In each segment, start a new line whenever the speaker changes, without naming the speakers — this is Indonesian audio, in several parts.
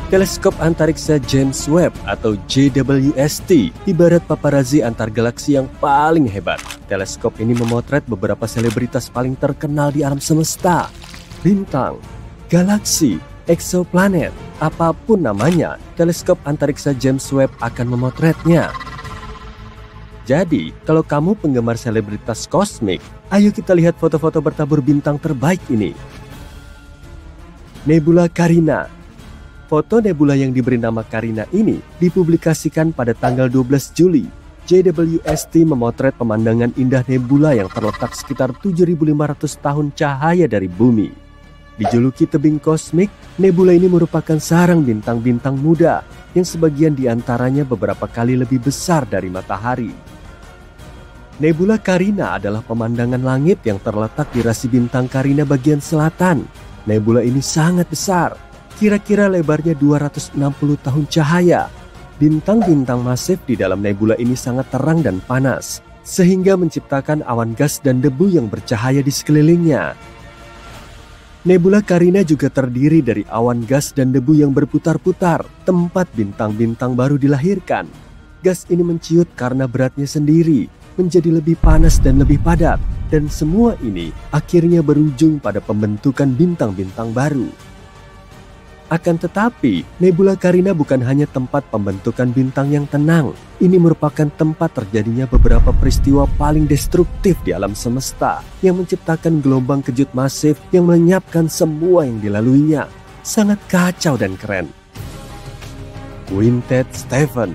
Teleskop Antariksa James Webb atau JWST ibarat paparazi antar galaksi yang paling hebat. Teleskop ini memotret beberapa selebritas paling terkenal di alam semesta. Bintang, galaksi, eksoplanet, apapun namanya, teleskop antariksa James Webb akan memotretnya. Jadi, kalau kamu penggemar selebritas kosmik, ayo kita lihat foto-foto bertabur bintang terbaik ini. Nebula Carina. Foto nebula yang diberi nama Carina ini dipublikasikan pada tanggal 12 Juli. JWST memotret pemandangan indah nebula yang terletak sekitar 7.500 tahun cahaya dari bumi. Dijuluki tebing kosmik, nebula ini merupakan sarang bintang-bintang muda yang sebagian diantaranya beberapa kali lebih besar dari matahari. Nebula Carina adalah pemandangan langit yang terletak di rasi bintang Carina bagian selatan. Nebula ini sangat besar, kira-kira lebarnya 260 tahun cahaya. Bintang-bintang masif di dalam nebula ini sangat terang dan panas, sehingga menciptakan awan gas dan debu yang bercahaya di sekelilingnya. Nebula Carina juga terdiri dari awan gas dan debu yang berputar-putar, tempat bintang-bintang baru dilahirkan. Gas ini menciut karena beratnya sendiri, menjadi lebih panas dan lebih padat, dan semua ini akhirnya berujung pada pembentukan bintang-bintang baru. Akan tetapi, Nebula Carina bukan hanya tempat pembentukan bintang yang tenang. Ini merupakan tempat terjadinya beberapa peristiwa paling destruktif di alam semesta yang menciptakan gelombang kejut masif yang melenyapkan semua yang dilaluinya. Sangat kacau dan keren. Quintet Stephan.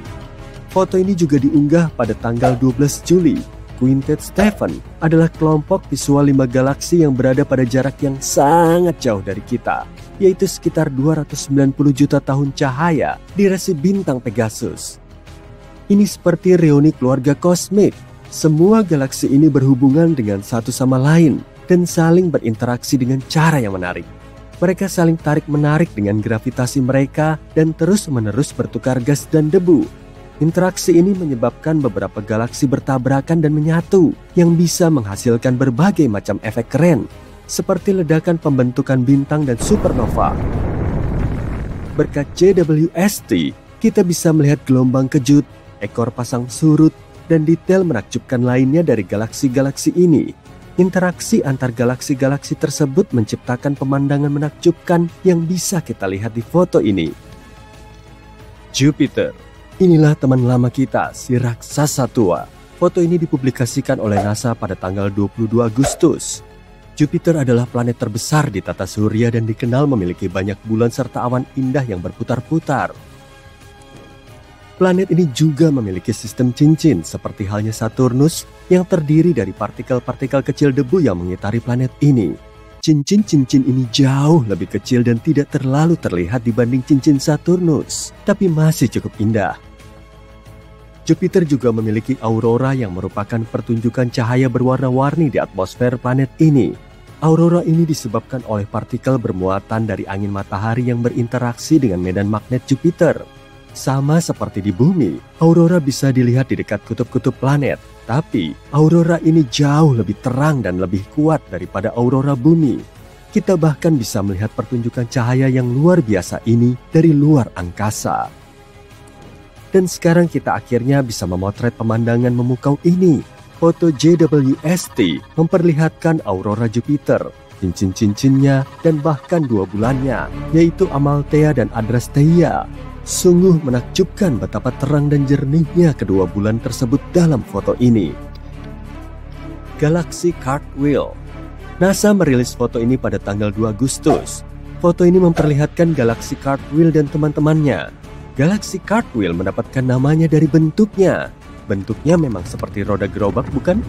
Foto ini juga diunggah pada tanggal 12 Juli. Quintet Stephan adalah kelompok visual 5 galaksi yang berada pada jarak yang sangat jauh dari kita, yaitu sekitar 290 juta tahun cahaya di rasi bintang Pegasus. Ini seperti reuni keluarga kosmik. Semua galaksi ini berhubungan dengan satu sama lain dan saling berinteraksi dengan cara yang menarik. Mereka saling tarik-menarik dengan gravitasi mereka dan terus-menerus bertukar gas dan debu. Interaksi ini menyebabkan beberapa galaksi bertabrakan dan menyatu yang bisa menghasilkan berbagai macam efek keren, seperti ledakan pembentukan bintang dan supernova. Berkat JWST, kita bisa melihat gelombang kejut, ekor pasang surut, dan detail menakjubkan lainnya dari galaksi-galaksi ini. Interaksi antar galaksi-galaksi tersebut menciptakan pemandangan menakjubkan yang bisa kita lihat di foto ini. Jupiter. Inilah teman lama kita, si raksasa tua. Foto ini dipublikasikan oleh NASA pada tanggal 22 Agustus. Jupiter adalah planet terbesar di tata surya dan dikenal memiliki banyak bulan serta awan indah yang berputar-putar. Planet ini juga memiliki sistem cincin seperti halnya Saturnus yang terdiri dari partikel-partikel kecil debu yang mengitari planet ini. Cincin-cincin ini jauh lebih kecil dan tidak terlalu terlihat dibanding cincin Saturnus, tapi masih cukup indah. Jupiter juga memiliki aurora yang merupakan pertunjukan cahaya berwarna-warni di atmosfer planet ini. Aurora ini disebabkan oleh partikel bermuatan dari angin matahari yang berinteraksi dengan medan magnet Jupiter. Sama seperti di bumi, aurora bisa dilihat di dekat kutub-kutub planet. Tapi, aurora ini jauh lebih terang dan lebih kuat daripada aurora bumi. Kita bahkan bisa melihat pertunjukan cahaya yang luar biasa ini dari luar angkasa. Dan sekarang kita akhirnya bisa memotret pemandangan memukau ini. Foto JWST memperlihatkan aurora Jupiter, cincin-cincinnya, dan bahkan 2 bulannya, yaitu Amalthea dan Adrastea. Sungguh menakjubkan betapa terang dan jernihnya kedua bulan tersebut dalam foto ini. Galaksi Cartwheel. NASA merilis foto ini pada tanggal 2 Agustus. Foto ini memperlihatkan galaksi Cartwheel dan teman-temannya. Galaksi Cartwheel mendapatkan namanya dari bentuknya. Bentuknya memang seperti roda gerobak, bukan?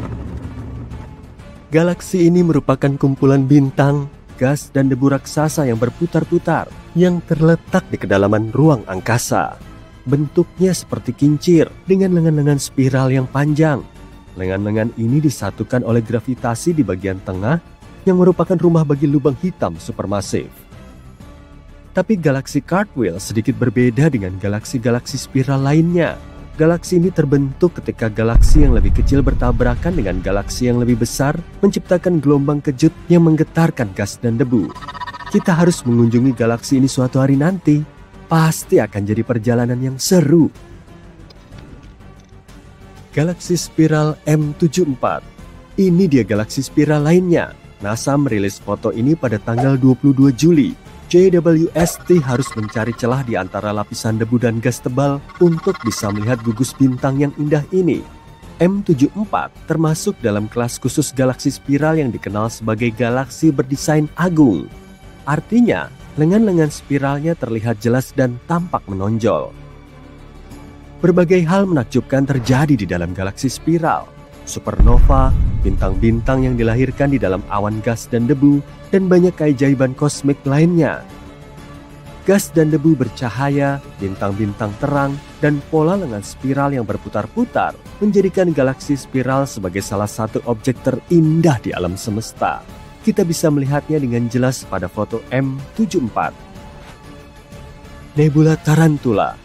Galaksi ini merupakan kumpulan bintang, gas, dan debu raksasa yang berputar-putar yang terletak di kedalaman ruang angkasa. Bentuknya seperti kincir dengan lengan-lengan spiral yang panjang. Lengan-lengan ini disatukan oleh gravitasi di bagian tengah yang merupakan rumah bagi lubang hitam supermasif. Tapi galaksi Cartwheel sedikit berbeda dengan galaksi-galaksi spiral lainnya. Galaksi ini terbentuk ketika galaksi yang lebih kecil bertabrakan dengan galaksi yang lebih besar, menciptakan gelombang kejut yang menggetarkan gas dan debu. Kita harus mengunjungi galaksi ini suatu hari nanti. Pasti akan jadi perjalanan yang seru. Galaksi spiral M74. Ini dia galaksi spiral lainnya. NASA merilis foto ini pada tanggal 22 Juli. JWST harus mencari celah di antara lapisan debu dan gas tebal untuk bisa melihat gugus bintang yang indah ini. M74 termasuk dalam kelas khusus galaksi spiral yang dikenal sebagai galaksi berdesain agung. Artinya, lengan-lengan spiralnya terlihat jelas dan tampak menonjol. Berbagai hal menakjubkan terjadi di dalam galaksi spiral. Supernova, bintang-bintang yang dilahirkan di dalam awan gas dan debu, dan banyak keajaiban kosmik lainnya. Gas dan debu bercahaya, bintang-bintang terang, dan pola lengan spiral yang berputar-putar menjadikan galaksi spiral sebagai salah satu objek terindah di alam semesta. Kita bisa melihatnya dengan jelas pada foto M74. Nebula Tarantula.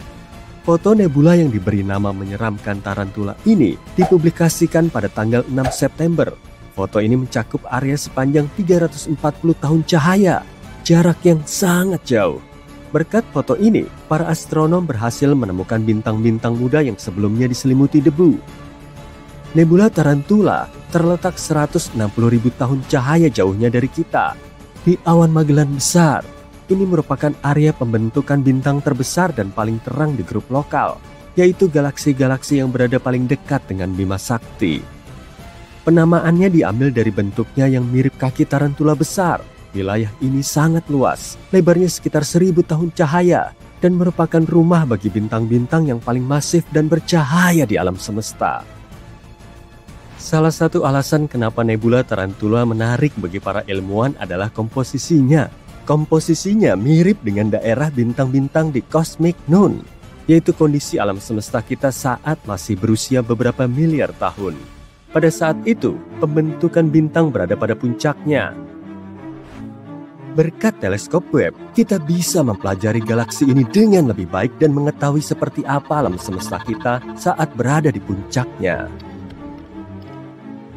Foto nebula yang diberi nama menyeramkan Tarantula ini dipublikasikan pada tanggal 6 September. Foto ini mencakup area sepanjang 340 tahun cahaya, jarak yang sangat jauh. Berkat foto ini, para astronom berhasil menemukan bintang-bintang muda yang sebelumnya diselimuti debu. Nebula Tarantula terletak 160.000 tahun cahaya jauhnya dari kita, di awan Magellan Besar. Ini merupakan area pembentukan bintang terbesar dan paling terang di grup lokal, yaitu galaksi-galaksi yang berada paling dekat dengan Bima Sakti. Penamaannya diambil dari bentuknya yang mirip kaki tarantula besar. Wilayah ini sangat luas, lebarnya sekitar 1000 tahun cahaya, dan merupakan rumah bagi bintang-bintang yang paling masif dan bercahaya di alam semesta. Salah satu alasan kenapa nebula Tarantula menarik bagi para ilmuwan adalah komposisinya. Komposisinya mirip dengan daerah bintang-bintang di Cosmic Noon, yaitu kondisi alam semesta kita saat masih berusia beberapa miliar tahun. Pada saat itu, pembentukan bintang berada pada puncaknya. Berkat teleskop Webb, kita bisa mempelajari galaksi ini dengan lebih baik dan mengetahui seperti apa alam semesta kita saat berada di puncaknya.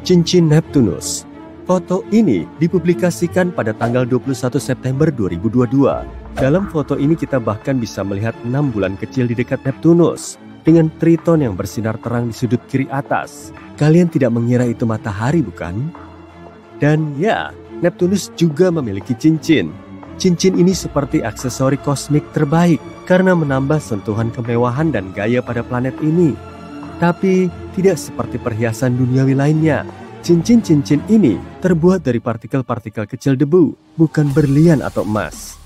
Cincin Neptunus. Foto ini dipublikasikan pada tanggal 21 September 2022. Dalam foto ini kita bahkan bisa melihat 6 bulan kecil di dekat Neptunus dengan Triton yang bersinar terang di sudut kiri atas. Kalian tidak mengira itu matahari, bukan? Dan ya, Neptunus juga memiliki cincin. Cincin ini seperti aksesori kosmik terbaik karena menambah sentuhan kemewahan dan gaya pada planet ini. Tapi tidak seperti perhiasan duniawi lainnya. Cincin-cincin ini terbuat dari partikel-partikel kecil debu, bukan berlian atau emas.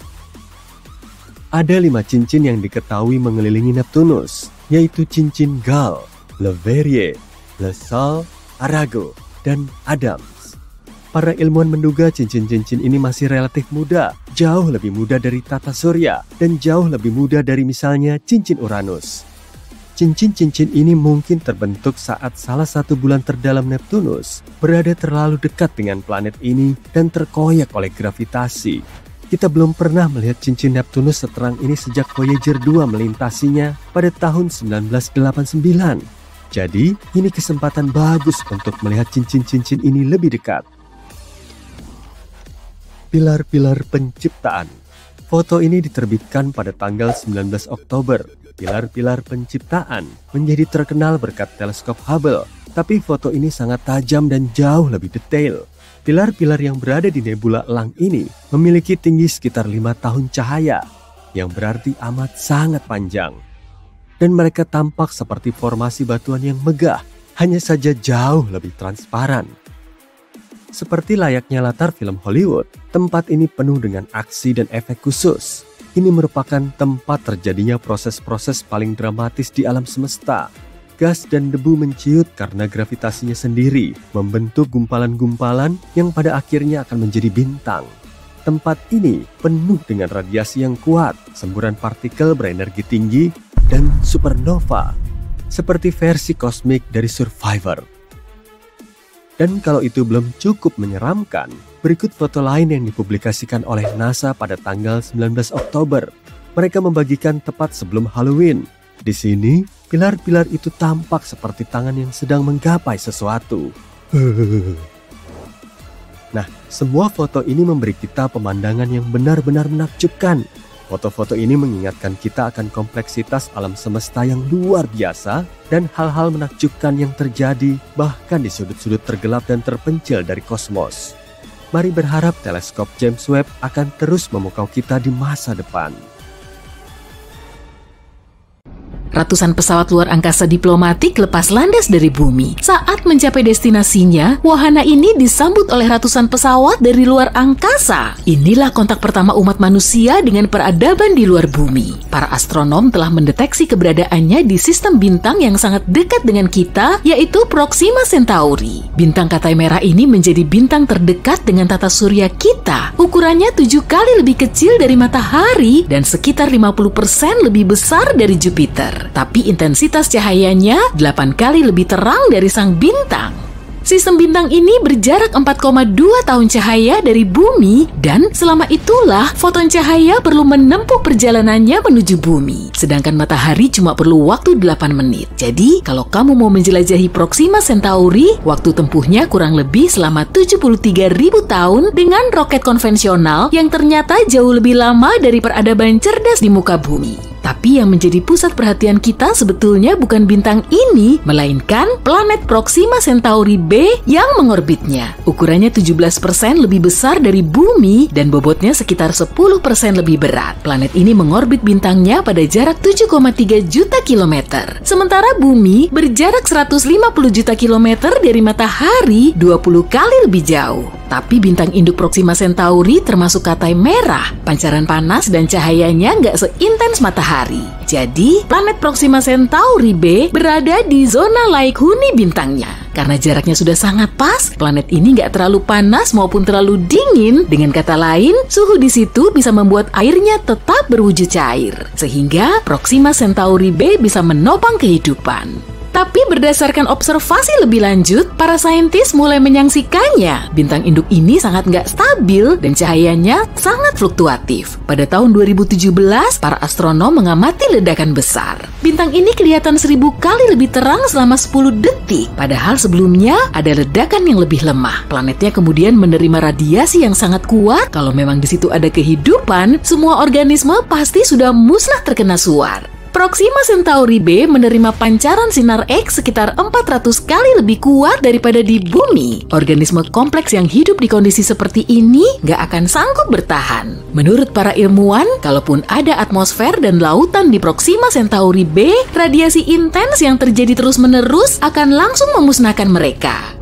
Ada 5 cincin yang diketahui mengelilingi Neptunus, yaitu cincin Gal, Le Verrier, Le Sol, Arago, dan Adams. Para ilmuwan menduga cincin-cincin ini masih relatif muda, jauh lebih muda dari tata surya, dan jauh lebih muda dari misalnya cincin Uranus. Cincin-cincin ini mungkin terbentuk saat salah satu bulan terdalam Neptunus berada terlalu dekat dengan planet ini dan terkoyak oleh gravitasi. Kita belum pernah melihat cincin Neptunus seterang ini sejak Voyager 2 melintasinya pada tahun 1989. Jadi, ini kesempatan bagus untuk melihat cincin-cincin ini lebih dekat. Pilar-pilar penciptaan. Foto ini diterbitkan pada tanggal 19 Oktober. Pilar-pilar penciptaan menjadi terkenal berkat teleskop Hubble, tapi foto ini sangat tajam dan jauh lebih detail. Pilar-pilar yang berada di nebula elang ini memiliki tinggi sekitar 5 tahun cahaya, yang berarti amat sangat panjang. Dan mereka tampak seperti formasi batuan yang megah, hanya saja jauh lebih transparan. Seperti layaknya latar film Hollywood, tempat ini penuh dengan aksi dan efek khusus. Ini merupakan tempat terjadinya proses-proses paling dramatis di alam semesta. Gas dan debu menciut karena gravitasinya sendiri, membentuk gumpalan-gumpalan yang pada akhirnya akan menjadi bintang. Tempat ini penuh dengan radiasi yang kuat, semburan partikel berenergi tinggi, dan supernova, seperti versi kosmik dari Survivor. Dan kalau itu belum cukup menyeramkan, berikut foto lain yang dipublikasikan oleh NASA pada tanggal 19 Oktober. Mereka membagikan tepat sebelum Halloween. Di sini, pilar-pilar itu tampak seperti tangan yang sedang menggapai sesuatu. Nah, semua foto ini memberi kita pemandangan yang benar-benar menakjubkan. Foto-foto ini mengingatkan kita akan kompleksitas alam semesta yang luar biasa dan hal-hal menakjubkan yang terjadi bahkan di sudut-sudut tergelap dan terpencil dari kosmos. Mari berharap teleskop James Webb akan terus memukau kita di masa depan.
Ratusan pesawat luar angkasa diplomatik lepas landas dari bumi. Saat mencapai destinasinya, wahana ini disambut oleh ratusan pesawat dari luar angkasa. Inilah kontak pertama umat manusia dengan peradaban di luar bumi. Para astronom telah mendeteksi keberadaannya di sistem bintang yang sangat dekat dengan kita, yaitu Proxima Centauri. Bintang Katai Merah ini menjadi bintang terdekat dengan tata surya kita. Ukurannya 7 kali lebih kecil dari matahari dan sekitar 50% lebih besar dari Jupiter. Tapi intensitas cahayanya 8 kali lebih terang dari sang bintang. Sistem bintang ini berjarak 4,2 tahun cahaya dari bumi dan selama itulah foton cahaya perlu menempuh perjalanannya menuju bumi. Sedangkan matahari cuma perlu waktu 8 menit. Jadi, kalau kamu mau menjelajahi Proxima Centauri, waktu tempuhnya kurang lebih selama 73.000 tahun dengan roket konvensional yang ternyata jauh lebih lama dari peradaban cerdas di muka bumi. Tapi yang menjadi pusat perhatian kita sebetulnya bukan bintang ini, melainkan planet Proxima Centauri B yang mengorbitnya. Ukurannya 17% lebih besar dari bumi dan bobotnya sekitar 10% lebih berat. Planet ini mengorbit bintangnya pada jarak 7,3 juta kilometer. Sementara bumi berjarak 150 juta kilometer dari matahari, 20 kali lebih jauh. Tapi bintang induk Proxima Centauri termasuk Katai Merah. Pancaran panas dan cahayanya nggak seintens matahari. Jadi, planet Proxima Centauri B berada di zona laik huni bintangnya. Karena jaraknya sudah sangat pas, planet ini nggak terlalu panas maupun terlalu dingin. Dengan kata lain, suhu di situ bisa membuat airnya tetap berwujud cair. Sehingga Proxima Centauri B bisa menopang kehidupan. Tapi berdasarkan observasi lebih lanjut, para saintis mulai menyaksikannya. Bintang induk ini sangat nggak stabil dan cahayanya sangat fluktuatif. Pada tahun 2017, para astronom mengamati ledakan besar. Bintang ini kelihatan 1000 kali lebih terang selama 10 detik. Padahal sebelumnya ada ledakan yang lebih lemah. Planetnya kemudian menerima radiasi yang sangat kuat. Kalau memang di situ ada kehidupan, semua organisme pasti sudah musnah terkena suar. Proxima Centauri B menerima pancaran sinar X sekitar 400 kali lebih kuat daripada di bumi. Organisme kompleks yang hidup di kondisi seperti ini nggak akan sanggup bertahan. Menurut para ilmuwan, kalaupun ada atmosfer dan lautan di Proxima Centauri B, radiasi intens yang terjadi terus-menerus akan langsung memusnahkan mereka.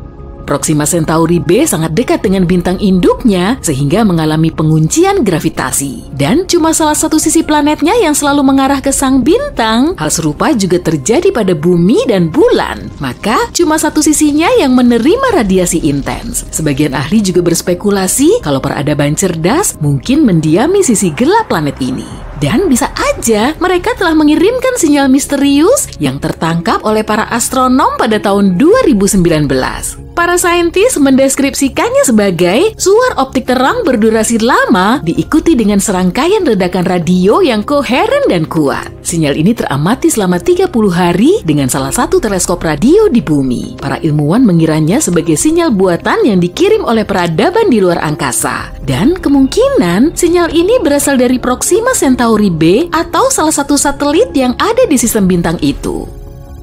Proxima Centauri B sangat dekat dengan bintang induknya sehingga mengalami penguncian gravitasi. Dan cuma salah satu sisi planetnya yang selalu mengarah ke sang bintang. Hal serupa juga terjadi pada bumi dan bulan. Maka cuma satu sisinya yang menerima radiasi intens. Sebagian ahli juga berspekulasi kalau peradaban cerdas mungkin mendiami sisi gelap planet ini. Dan bisa aja mereka telah mengirimkan sinyal misterius yang tertangkap oleh para astronom pada tahun 2019. Para saintis mendeskripsikannya sebagai suar optik terang berdurasi lama diikuti dengan serangkaian ledakan radio yang koheren dan kuat. Sinyal ini teramati selama 30 hari dengan salah satu teleskop radio di bumi. Para ilmuwan mengiranya sebagai sinyal buatan yang dikirim oleh peradaban di luar angkasa. Dan kemungkinan sinyal ini berasal dari Proxima Centauri B atau salah satu satelit yang ada di sistem bintang itu.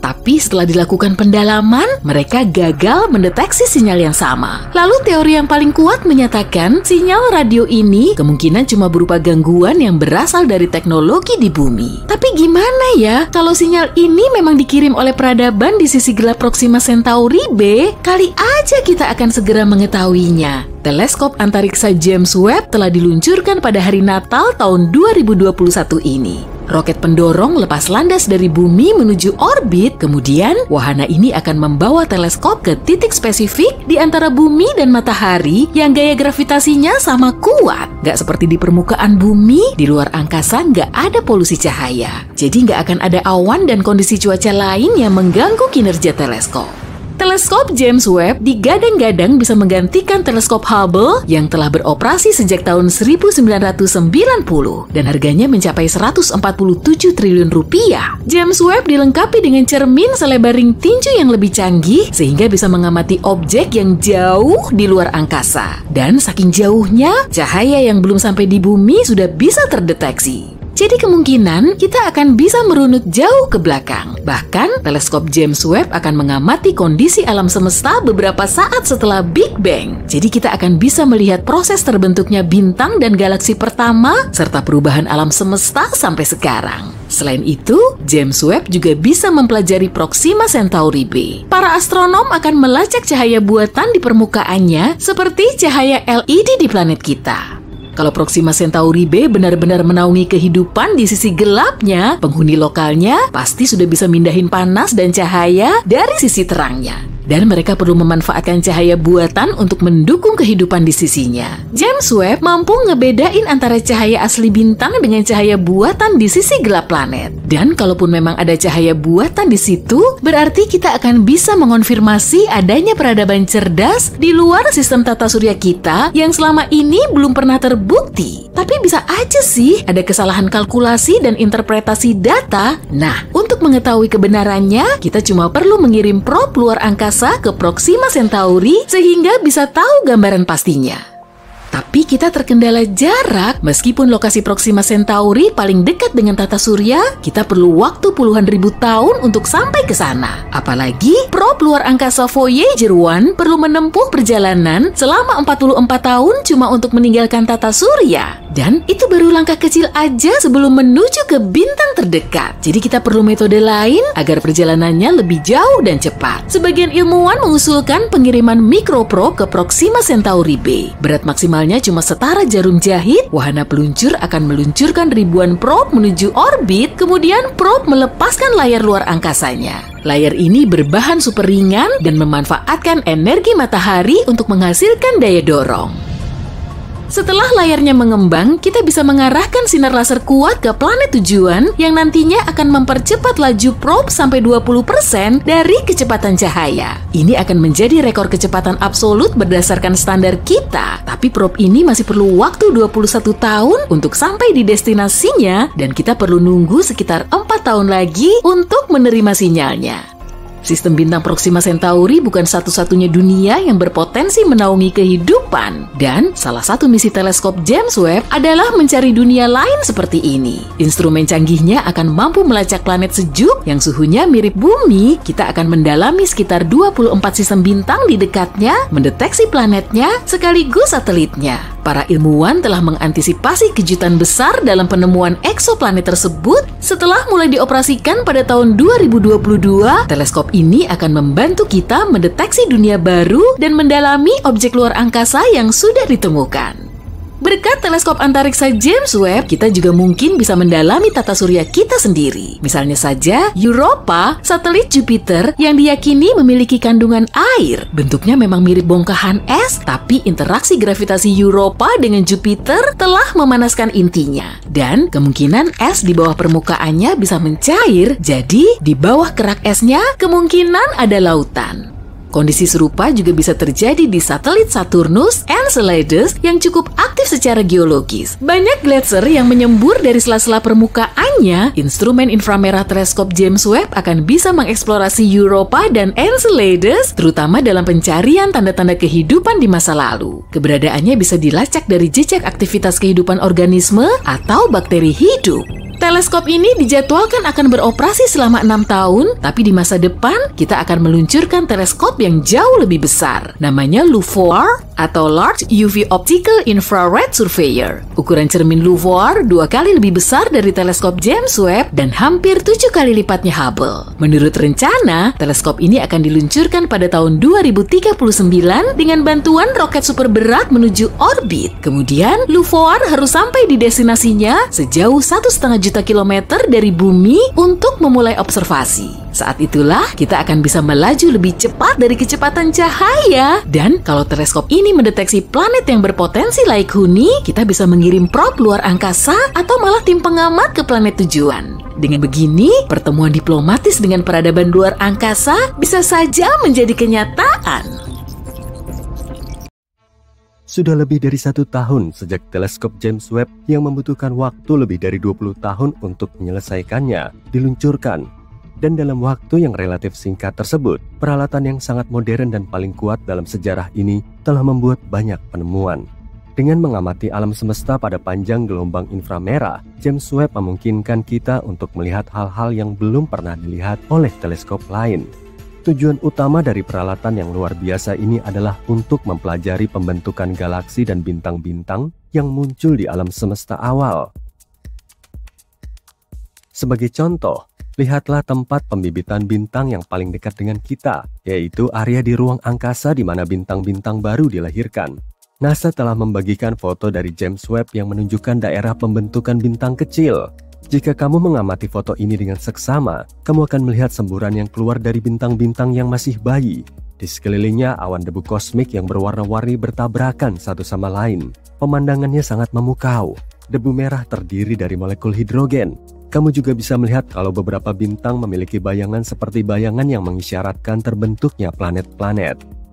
Tapi setelah dilakukan pendalaman, mereka gagal mendeteksi sinyal yang sama. Lalu teori yang paling kuat menyatakan sinyal radio ini kemungkinan cuma berupa gangguan yang berasal dari teknologi di bumi. Tapi gimana ya kalau sinyal ini memang dikirim oleh peradaban di sisi gelap Proxima Centauri B? Kali aja kita akan segera mengetahuinya. Teleskop antariksa James Webb telah diluncurkan pada hari Natal tahun 2021 ini. Roket pendorong lepas landas dari bumi menuju orbit, kemudian wahana ini akan membawa teleskop ke titik spesifik di antara bumi dan matahari yang gaya gravitasinya sama kuat. Gak seperti di permukaan bumi, di luar angkasa gak ada polusi cahaya. Jadi gak akan ada awan dan kondisi cuaca lain yang mengganggu kinerja teleskop. Teleskop James Webb digadang-gadang bisa menggantikan teleskop Hubble yang telah beroperasi sejak tahun 1990 dan harganya mencapai 147 triliun rupiah. James Webb dilengkapi dengan cermin selebar ring tinju yang lebih canggih sehingga bisa mengamati objek yang jauh di luar angkasa. Dan saking jauhnya, cahaya yang belum sampai di bumi sudah bisa terdeteksi. Jadi kemungkinan kita akan bisa merunut jauh ke belakang. Bahkan, teleskop James Webb akan mengamati kondisi alam semesta beberapa saat setelah Big Bang. Jadi kita akan bisa melihat proses terbentuknya bintang dan galaksi pertama, serta perubahan alam semesta sampai sekarang. Selain itu, James Webb juga bisa mempelajari Proxima Centauri B. Para astronom akan melacak cahaya buatan di permukaannya seperti cahaya LED di planet kita. Kalau Proxima Centauri B benar-benar menaungi kehidupan di sisi gelapnya, penghuni lokalnya pasti sudah bisa mindahin panas dan cahaya dari sisi terangnya. Dan mereka perlu memanfaatkan cahaya buatan untuk mendukung kehidupan di sisinya. James Webb mampu ngebedain antara cahaya asli bintang dengan cahaya buatan di sisi gelap planet. Dan kalaupun memang ada cahaya buatan di situ, berarti kita akan bisa mengonfirmasi adanya peradaban cerdas di luar sistem tata surya kita yang selama ini belum pernah terbukti. Tapi bisa aja sih ada kesalahan kalkulasi dan interpretasi data. Nah, untuk mengetahui kebenarannya, kita cuma perlu mengirim probe luar angkasa ke Proxima Centauri sehingga bisa tahu gambaran pastinya. Tapi kita terkendala jarak. Meskipun lokasi Proxima Centauri paling dekat dengan tata surya, kita perlu waktu puluhan ribu tahun untuk sampai ke sana. Apalagi probe luar angkasa Voyager 1 perlu menempuh perjalanan selama 44 tahun cuma untuk meninggalkan tata surya. Dan itu baru langkah kecil aja sebelum menuju ke bintang terdekat. Jadi kita perlu metode lain agar perjalanannya lebih jauh dan cepat. Sebagian ilmuwan mengusulkan pengiriman mikroprobe ke Proxima Centauri B. Berat maksimalnya cuma setara jarum jahit. Wahana peluncur akan meluncurkan ribuan probe menuju orbit, kemudian probe melepaskan layar luar angkasanya. Layar ini berbahan super ringan dan memanfaatkan energi matahari untuk menghasilkan daya dorong. Setelah layarnya mengembang, kita bisa mengarahkan sinar laser kuat ke planet tujuan yang nantinya akan mempercepat laju probe sampai 20% dari kecepatan cahaya. Ini akan menjadi rekor kecepatan absolut berdasarkan standar kita. Tapi probe ini masih perlu waktu 21 tahun untuk sampai di destinasinya dan kita perlu nunggu sekitar 4 tahun lagi untuk menerima sinyalnya. Sistem bintang Proxima Centauri bukan satu-satunya dunia yang berpotensi menaungi kehidupan. Dan salah satu misi teleskop James Webb adalah mencari dunia lain seperti ini. Instrumen canggihnya akan mampu melacak planet sejuk yang suhunya mirip bumi. Kita akan mendalami sekitar 24 sistem bintang di dekatnya, mendeteksi planetnya, sekaligus satelitnya. Para ilmuwan telah mengantisipasi kejutan besar dalam penemuan eksoplanet tersebut. Setelah mulai dioperasikan pada tahun 2022, teleskop ini akan membantu kita mendeteksi dunia baru dan mendalami objek luar angkasa yang sudah ditemukan. Berkat teleskop antariksa James Webb, kita juga mungkin bisa mendalami tata surya kita sendiri. Misalnya saja, Europa, satelit Jupiter yang diyakini memiliki kandungan air. Bentuknya memang mirip bongkahan es, tapi interaksi gravitasi Europa dengan Jupiter telah memanaskan intinya. Dan kemungkinan es di bawah permukaannya bisa mencair, jadi di bawah kerak esnya kemungkinan ada lautan. Kondisi serupa juga bisa terjadi di satelit Saturnus, Enceladus yang cukup aktif secara geologis. Banyak gletser yang menyembur dari sela-sela permukaannya. Instrumen inframerah teleskop James Webb akan bisa mengeksplorasi Europa dan Enceladus, terutama dalam pencarian tanda-tanda kehidupan di masa lalu. Keberadaannya bisa dilacak dari jejak aktivitas kehidupan organisme atau bakteri hidup. Teleskop ini dijadwalkan akan beroperasi selama 6 tahun, tapi di masa depan kita akan meluncurkan teleskop yang jauh lebih besar. Namanya LUVOIR atau Large UV Optical Infrared Surveyor. Ukuran cermin LUVOIR 2 kali lebih besar dari teleskop James Webb dan hampir 7 kali lipatnya Hubble. Menurut rencana, teleskop ini akan diluncurkan pada tahun 2039 dengan bantuan roket super berat menuju orbit. Kemudian, LUVOIR harus sampai di destinasinya sejauh 1,5 juta kilometer dari bumi untuk memulai observasi. Saat itulah kita akan bisa melaju lebih cepat dari kecepatan cahaya. Dan kalau teleskop ini mendeteksi planet yang berpotensi laik huni, kita bisa mengirim probe luar angkasa atau malah tim pengamat ke planet tujuan. Dengan begini, pertemuan diplomatis dengan peradaban luar angkasa bisa saja menjadi kenyataan.
Sudah lebih dari 1 tahun sejak teleskop James Webb yang membutuhkan waktu lebih dari 20 tahun untuk menyelesaikannya diluncurkan. Dan dalam waktu yang relatif singkat tersebut, peralatan yang sangat modern dan paling kuat dalam sejarah ini telah membuat banyak penemuan. Dengan mengamati alam semesta pada panjang gelombang inframerah, James Webb memungkinkan kita untuk melihat hal-hal yang belum pernah dilihat oleh teleskop lain. Tujuan utama dari peralatan yang luar biasa ini adalah untuk mempelajari pembentukan galaksi dan bintang-bintang yang muncul di alam semesta awal. Sebagai contoh, lihatlah tempat pembibitan bintang yang paling dekat dengan kita, yaitu area di ruang angkasa di mana bintang-bintang baru dilahirkan. NASA telah membagikan foto dari James Webb yang menunjukkan daerah pembentukan bintang kecil. Jika kamu mengamati foto ini dengan seksama, kamu akan melihat semburan yang keluar dari bintang-bintang yang masih bayi. Di sekelilingnya awan debu kosmik yang berwarna-warni bertabrakan satu sama lain. Pemandangannya sangat memukau. Debu merah terdiri dari molekul hidrogen. Kamu juga bisa melihat kalau beberapa bintang memiliki bayangan seperti bayangan yang mengisyaratkan terbentuknya planet-planet.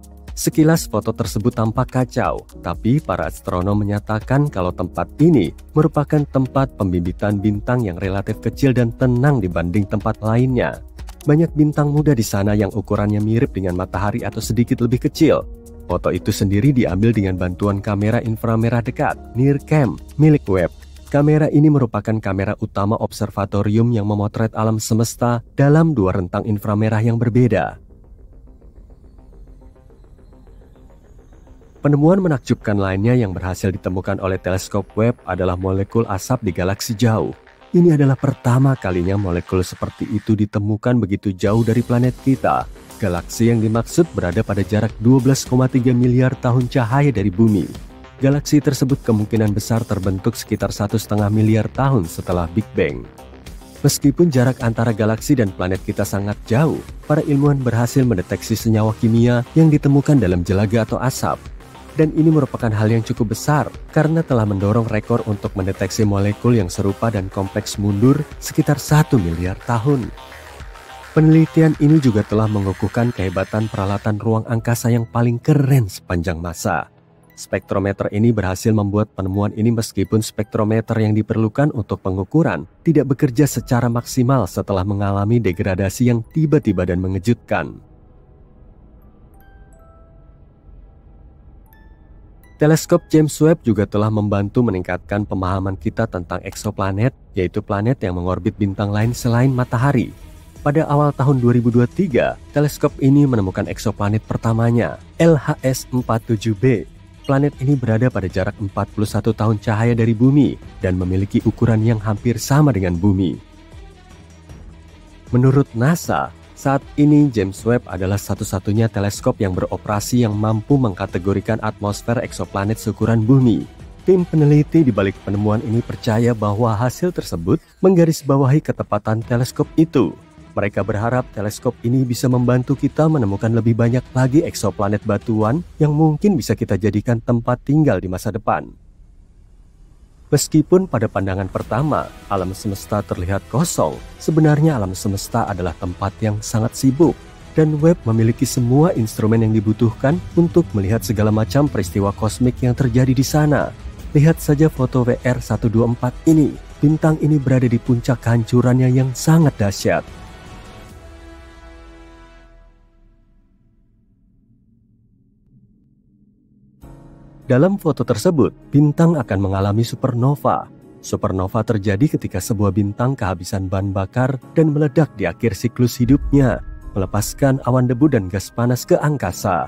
Sekilas foto tersebut tampak kacau, tapi para astronom menyatakan kalau tempat ini merupakan tempat pembibitan bintang yang relatif kecil dan tenang dibanding tempat lainnya. Banyak bintang muda di sana yang ukurannya mirip dengan matahari atau sedikit lebih kecil. Foto itu sendiri diambil dengan bantuan kamera inframerah dekat, NIRCam, milik Webb. Kamera ini merupakan kamera utama observatorium yang memotret alam semesta dalam 2 rentang inframerah yang berbeda. Penemuan menakjubkan lainnya yang berhasil ditemukan oleh teleskop Webb adalah molekul asap di galaksi jauh. Ini adalah pertama kalinya molekul seperti itu ditemukan begitu jauh dari planet kita. Galaksi yang dimaksud berada pada jarak 12,3 miliar tahun cahaya dari bumi. Galaksi tersebut kemungkinan besar terbentuk sekitar 1,5 miliar tahun setelah Big Bang. Meskipun jarak antara galaksi dan planet kita sangat jauh, para ilmuwan berhasil mendeteksi senyawa kimia yang ditemukan dalam jelaga atau asap. Dan ini merupakan hal yang cukup besar karena telah mendorong rekor untuk mendeteksi molekul yang serupa dan kompleks mundur sekitar 1 miliar tahun. Penelitian ini juga telah mengukuhkan kehebatan peralatan ruang angkasa yang paling keren sepanjang masa. Spektrometer ini berhasil membuat penemuan ini meskipun spektrometer yang diperlukan untuk pengukuran tidak bekerja secara maksimal setelah mengalami degradasi yang tiba-tiba dan mengejutkan. Teleskop James Webb juga telah membantu meningkatkan pemahaman kita tentang eksoplanet, yaitu planet yang mengorbit bintang lain selain matahari. Pada awal tahun 2023, teleskop ini menemukan eksoplanet pertamanya, LHS-47b. Planet ini berada pada jarak 41 tahun cahaya dari bumi dan memiliki ukuran yang hampir sama dengan bumi. Menurut NASA, saat ini James Webb adalah satu-satunya teleskop yang beroperasi yang mampu mengkategorikan atmosfer eksoplanet seukuran bumi. Tim peneliti di balik penemuan ini percaya bahwa hasil tersebut menggarisbawahi ketepatan teleskop itu. Mereka berharap teleskop ini bisa membantu kita menemukan lebih banyak lagi eksoplanet batuan yang mungkin bisa kita jadikan tempat tinggal di masa depan. Meskipun pada pandangan pertama, alam semesta terlihat kosong, sebenarnya alam semesta adalah tempat yang sangat sibuk, dan Webb memiliki semua instrumen yang dibutuhkan untuk melihat segala macam peristiwa kosmik yang terjadi di sana. Lihat saja foto WR124 ini, bintang ini berada di puncak kehancurannya yang sangat dahsyat. Dalam foto tersebut, bintang akan mengalami supernova. Supernova terjadi ketika sebuah bintang kehabisan bahan bakar dan meledak di akhir siklus hidupnya, melepaskan awan debu dan gas panas ke angkasa.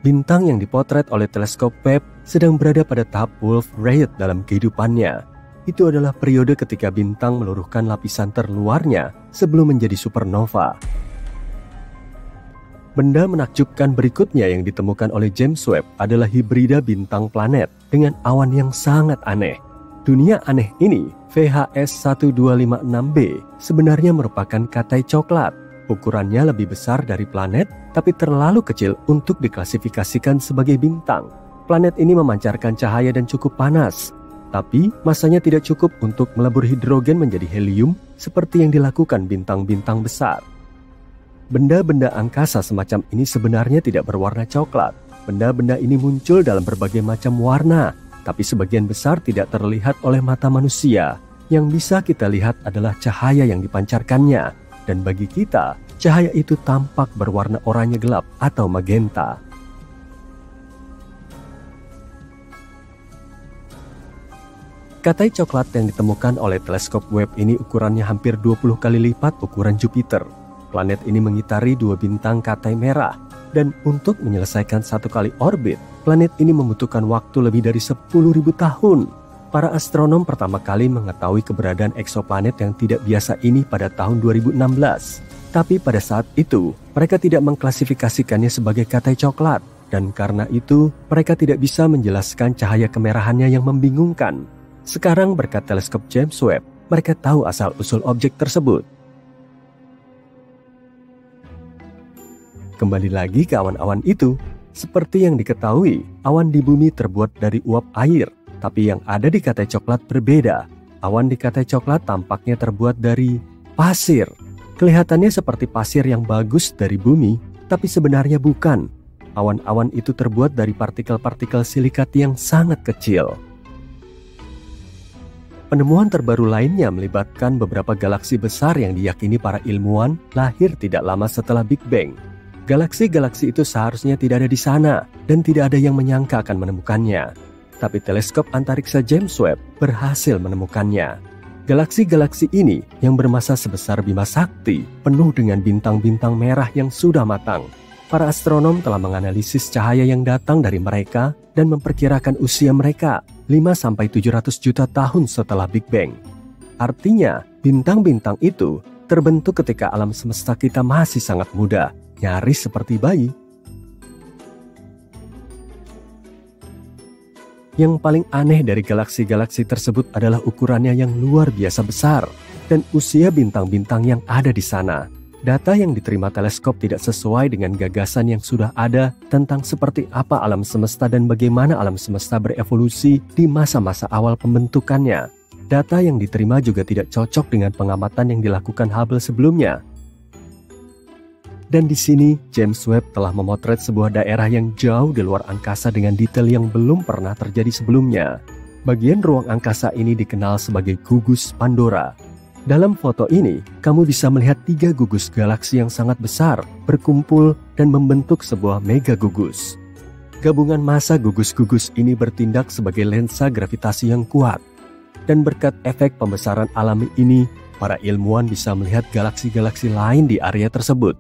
Bintang yang dipotret oleh teleskop Webb sedang berada pada tahap Wolf-Rayet dalam kehidupannya. Itu adalah periode ketika bintang meluruhkan lapisan terluarnya sebelum menjadi supernova. Benda menakjubkan berikutnya yang ditemukan oleh James Webb adalah hibrida bintang planet dengan awan yang sangat aneh. Dunia aneh ini, VHS1256b, sebenarnya merupakan katai coklat. Ukurannya lebih besar dari planet, tapi terlalu kecil untuk diklasifikasikan sebagai bintang. Planet ini memancarkan cahaya dan cukup panas. Tapi masanya tidak cukup untuk melebur hidrogen menjadi helium seperti yang dilakukan bintang-bintang besar. Benda-benda angkasa semacam ini sebenarnya tidak berwarna coklat. Benda-benda ini muncul dalam berbagai macam warna, tapi sebagian besar tidak terlihat oleh mata manusia. Yang bisa kita lihat adalah cahaya yang dipancarkannya, dan bagi kita, cahaya itu tampak berwarna oranye gelap atau magenta. Katai coklat yang ditemukan oleh teleskop Webb ini ukurannya hampir 20 kali lipat ukuran Jupiter. Planet ini mengitari 2 bintang katai merah, dan untuk menyelesaikan 1 kali orbit, planet ini membutuhkan waktu lebih dari 10.000 tahun. Para astronom pertama kali mengetahui keberadaan eksoplanet yang tidak biasa ini pada tahun 2016. Tapi pada saat itu, mereka tidak mengklasifikasikannya sebagai katai coklat, dan karena itu, mereka tidak bisa menjelaskan cahaya kemerahannya yang membingungkan. Sekarang berkat teleskop James Webb, mereka tahu asal-usul objek tersebut. Kembali lagi ke awan-awan itu, seperti yang diketahui, awan di bumi terbuat dari uap air, tapi yang ada di katai coklat berbeda. Awan di katai coklat tampaknya terbuat dari pasir. Kelihatannya seperti pasir yang bagus dari bumi, tapi sebenarnya bukan. Awan-awan itu terbuat dari partikel-partikel silikat yang sangat kecil. Penemuan terbaru lainnya melibatkan beberapa galaksi besar yang diyakini para ilmuwan lahir tidak lama setelah Big Bang. Galaksi-galaksi itu seharusnya tidak ada di sana dan tidak ada yang menyangka akan menemukannya. Tapi teleskop antariksa James Webb berhasil menemukannya. Galaksi-galaksi ini yang bermassa sebesar Bima Sakti penuh dengan bintang-bintang merah yang sudah matang. Para astronom telah menganalisis cahaya yang datang dari mereka dan memperkirakan usia mereka 5-700 juta tahun setelah Big Bang. Artinya, bintang-bintang itu terbentuk ketika alam semesta kita masih sangat muda, nyaris seperti bayi. Yang paling aneh dari galaksi-galaksi tersebut adalah ukurannya yang luar biasa besar dan usia bintang-bintang yang ada di sana. Data yang diterima teleskop tidak sesuai dengan gagasan yang sudah ada tentang seperti apa alam semesta dan bagaimana alam semesta berevolusi di masa-masa awal pembentukannya. Data yang diterima juga tidak cocok dengan pengamatan yang dilakukan Hubble sebelumnya. Dan di sini, James Webb telah memotret sebuah daerah yang jauh di luar angkasa dengan detail yang belum pernah terjadi sebelumnya. Bagian ruang angkasa ini dikenal sebagai gugus Pandora. Dalam foto ini, kamu bisa melihat 3 gugus galaksi yang sangat besar berkumpul dan membentuk sebuah mega gugus. Gabungan massa gugus-gugus ini bertindak sebagai lensa gravitasi yang kuat. Dan berkat efek pembesaran alami ini, para ilmuwan bisa melihat galaksi-galaksi lain di area tersebut.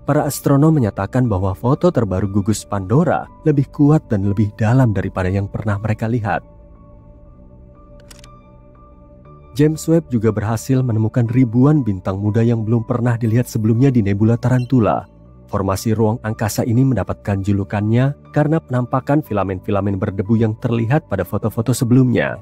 Para astronom menyatakan bahwa foto terbaru gugus Pandora lebih kuat dan lebih dalam daripada yang pernah mereka lihat. James Webb juga berhasil menemukan ribuan bintang muda yang belum pernah dilihat sebelumnya di nebula Tarantula. Formasi ruang angkasa ini mendapatkan julukannya karena penampakan filamen-filamen berdebu yang terlihat pada foto-foto sebelumnya.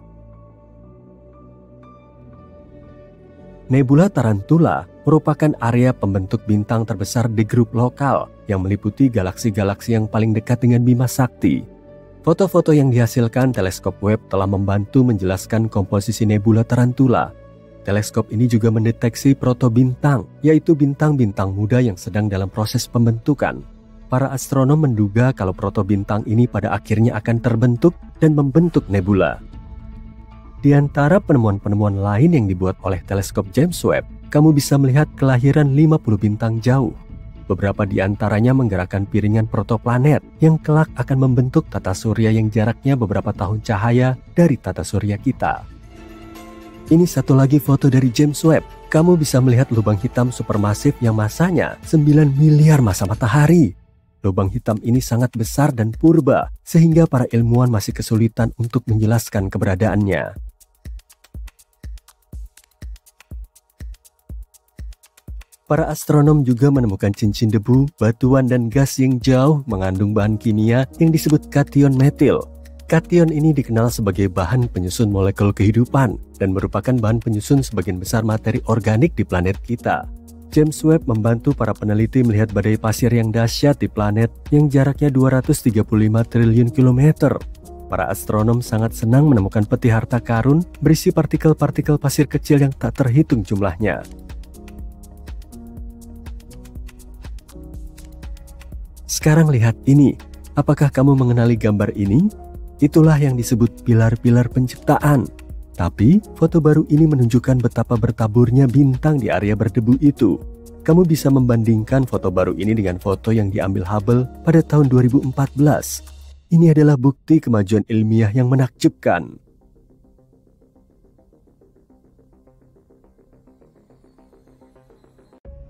Nebula Tarantula merupakan area pembentuk bintang terbesar di grup lokal yang meliputi galaksi-galaksi yang paling dekat dengan Bima Sakti. Foto-foto yang dihasilkan teleskop Webb telah membantu menjelaskan komposisi nebula Tarantula. Teleskop ini juga mendeteksi protobintang, yaitu bintang-bintang muda yang sedang dalam proses pembentukan. Para astronom menduga kalau protobintang ini pada akhirnya akan terbentuk dan membentuk nebula. Di antara penemuan-penemuan lain yang dibuat oleh teleskop James Webb, kamu bisa melihat kelahiran 50 bintang jauh. Beberapa di antaranya menggerakkan piringan protoplanet yang kelak akan membentuk tata surya yang jaraknya beberapa tahun cahaya dari tata surya kita. Ini satu lagi foto dari James Webb. Kamu bisa melihat lubang hitam supermasif yang masanya 9 miliar massa matahari. Lubang hitam ini sangat besar dan purba, sehingga para ilmuwan masih kesulitan untuk menjelaskan keberadaannya. Para astronom juga menemukan cincin debu, batuan, dan gas yang jauh mengandung bahan kimia yang disebut kation metil. Kation ini dikenal sebagai bahan penyusun molekul kehidupan dan merupakan bahan penyusun sebagian besar materi organik di planet kita. James Webb membantu para peneliti melihat badai pasir yang dahsyat di planet yang jaraknya 235 triliun kilometer. Para astronom sangat senang menemukan peti harta karun berisi partikel-partikel pasir kecil yang tak terhitung jumlahnya. Sekarang lihat ini, apakah kamu mengenali gambar ini? Itulah yang disebut pilar-pilar penciptaan. Tapi, foto baru ini menunjukkan betapa bertaburnya bintang di area berdebu itu. Kamu bisa membandingkan foto baru ini dengan foto yang diambil Hubble pada tahun 2014. Ini adalah bukti kemajuan ilmiah yang menakjubkan.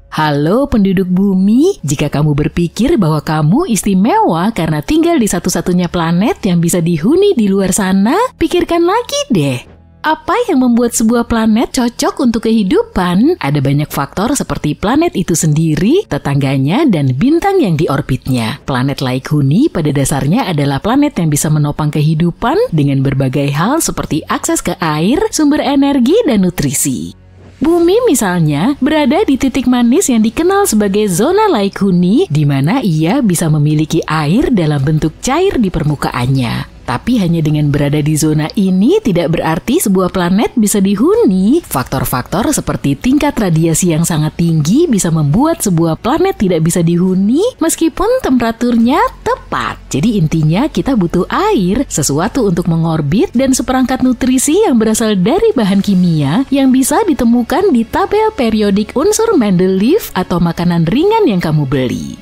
Halo penduduk bumi, jika kamu berpikir bahwa kamu istimewa karena tinggal di satu-satunya planet yang bisa dihuni di luar sana, pikirkan lagi deh. Apa yang membuat sebuah planet cocok untuk kehidupan? Ada banyak faktor seperti planet itu sendiri, tetangganya, dan bintang yang diorbitnya. Planet Laik-Huni pada dasarnya adalah planet yang bisa menopang kehidupan dengan berbagai hal seperti akses ke air, sumber energi, dan nutrisi. Bumi misalnya berada di titik manis yang dikenal sebagai zona Laik-Huni, di mana ia bisa memiliki air dalam bentuk cair di permukaannya. Tapi hanya dengan berada di zona ini tidak berarti sebuah planet bisa dihuni. Faktor-faktor seperti tingkat radiasi yang sangat tinggi bisa membuat sebuah planet tidak bisa dihuni meskipun temperaturnya tepat. Jadi intinya kita butuh air, sesuatu untuk mengorbit, dan seperangkat nutrisi yang berasal dari bahan kimia yang bisa ditemukan di tabel periodik unsur Mendeleev atau makanan ringan yang kamu beli.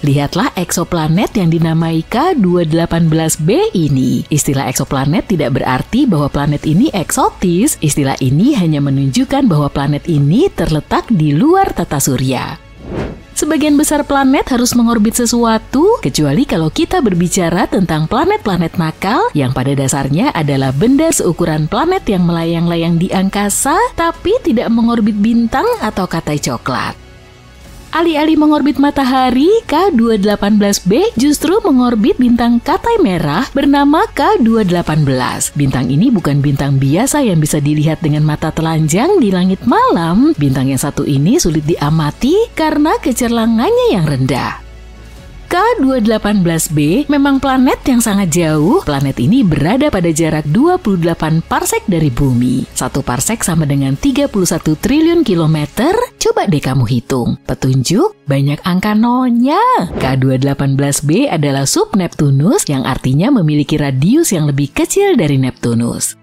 Lihatlah eksoplanet yang dinamai K218b ini. Istilah eksoplanet tidak berarti bahwa planet ini eksotis. Istilah ini hanya menunjukkan bahwa planet ini terletak di luar tata surya. Sebagian besar planet harus mengorbit sesuatu, kecuali kalau kita berbicara tentang planet-planet nakal yang pada dasarnya adalah benda seukuran planet yang melayang-layang di angkasa, tapi tidak mengorbit bintang atau katai coklat. Alih-alih mengorbit matahari, K218b justru mengorbit bintang katai merah bernama K218. Bintang ini bukan bintang biasa yang bisa dilihat dengan mata telanjang di langit malam. Bintang yang satu ini sulit diamati karena kecerlangannya yang rendah. K218b memang planet yang sangat jauh. Planet ini berada pada jarak 28 parsek dari bumi. 1 parsek sama dengan 31 triliun kilometer. Coba deh kamu hitung. Petunjuk, banyak angka nolnya. K218b adalah sub Neptunus yang artinya memiliki radius yang lebih kecil dari Neptunus.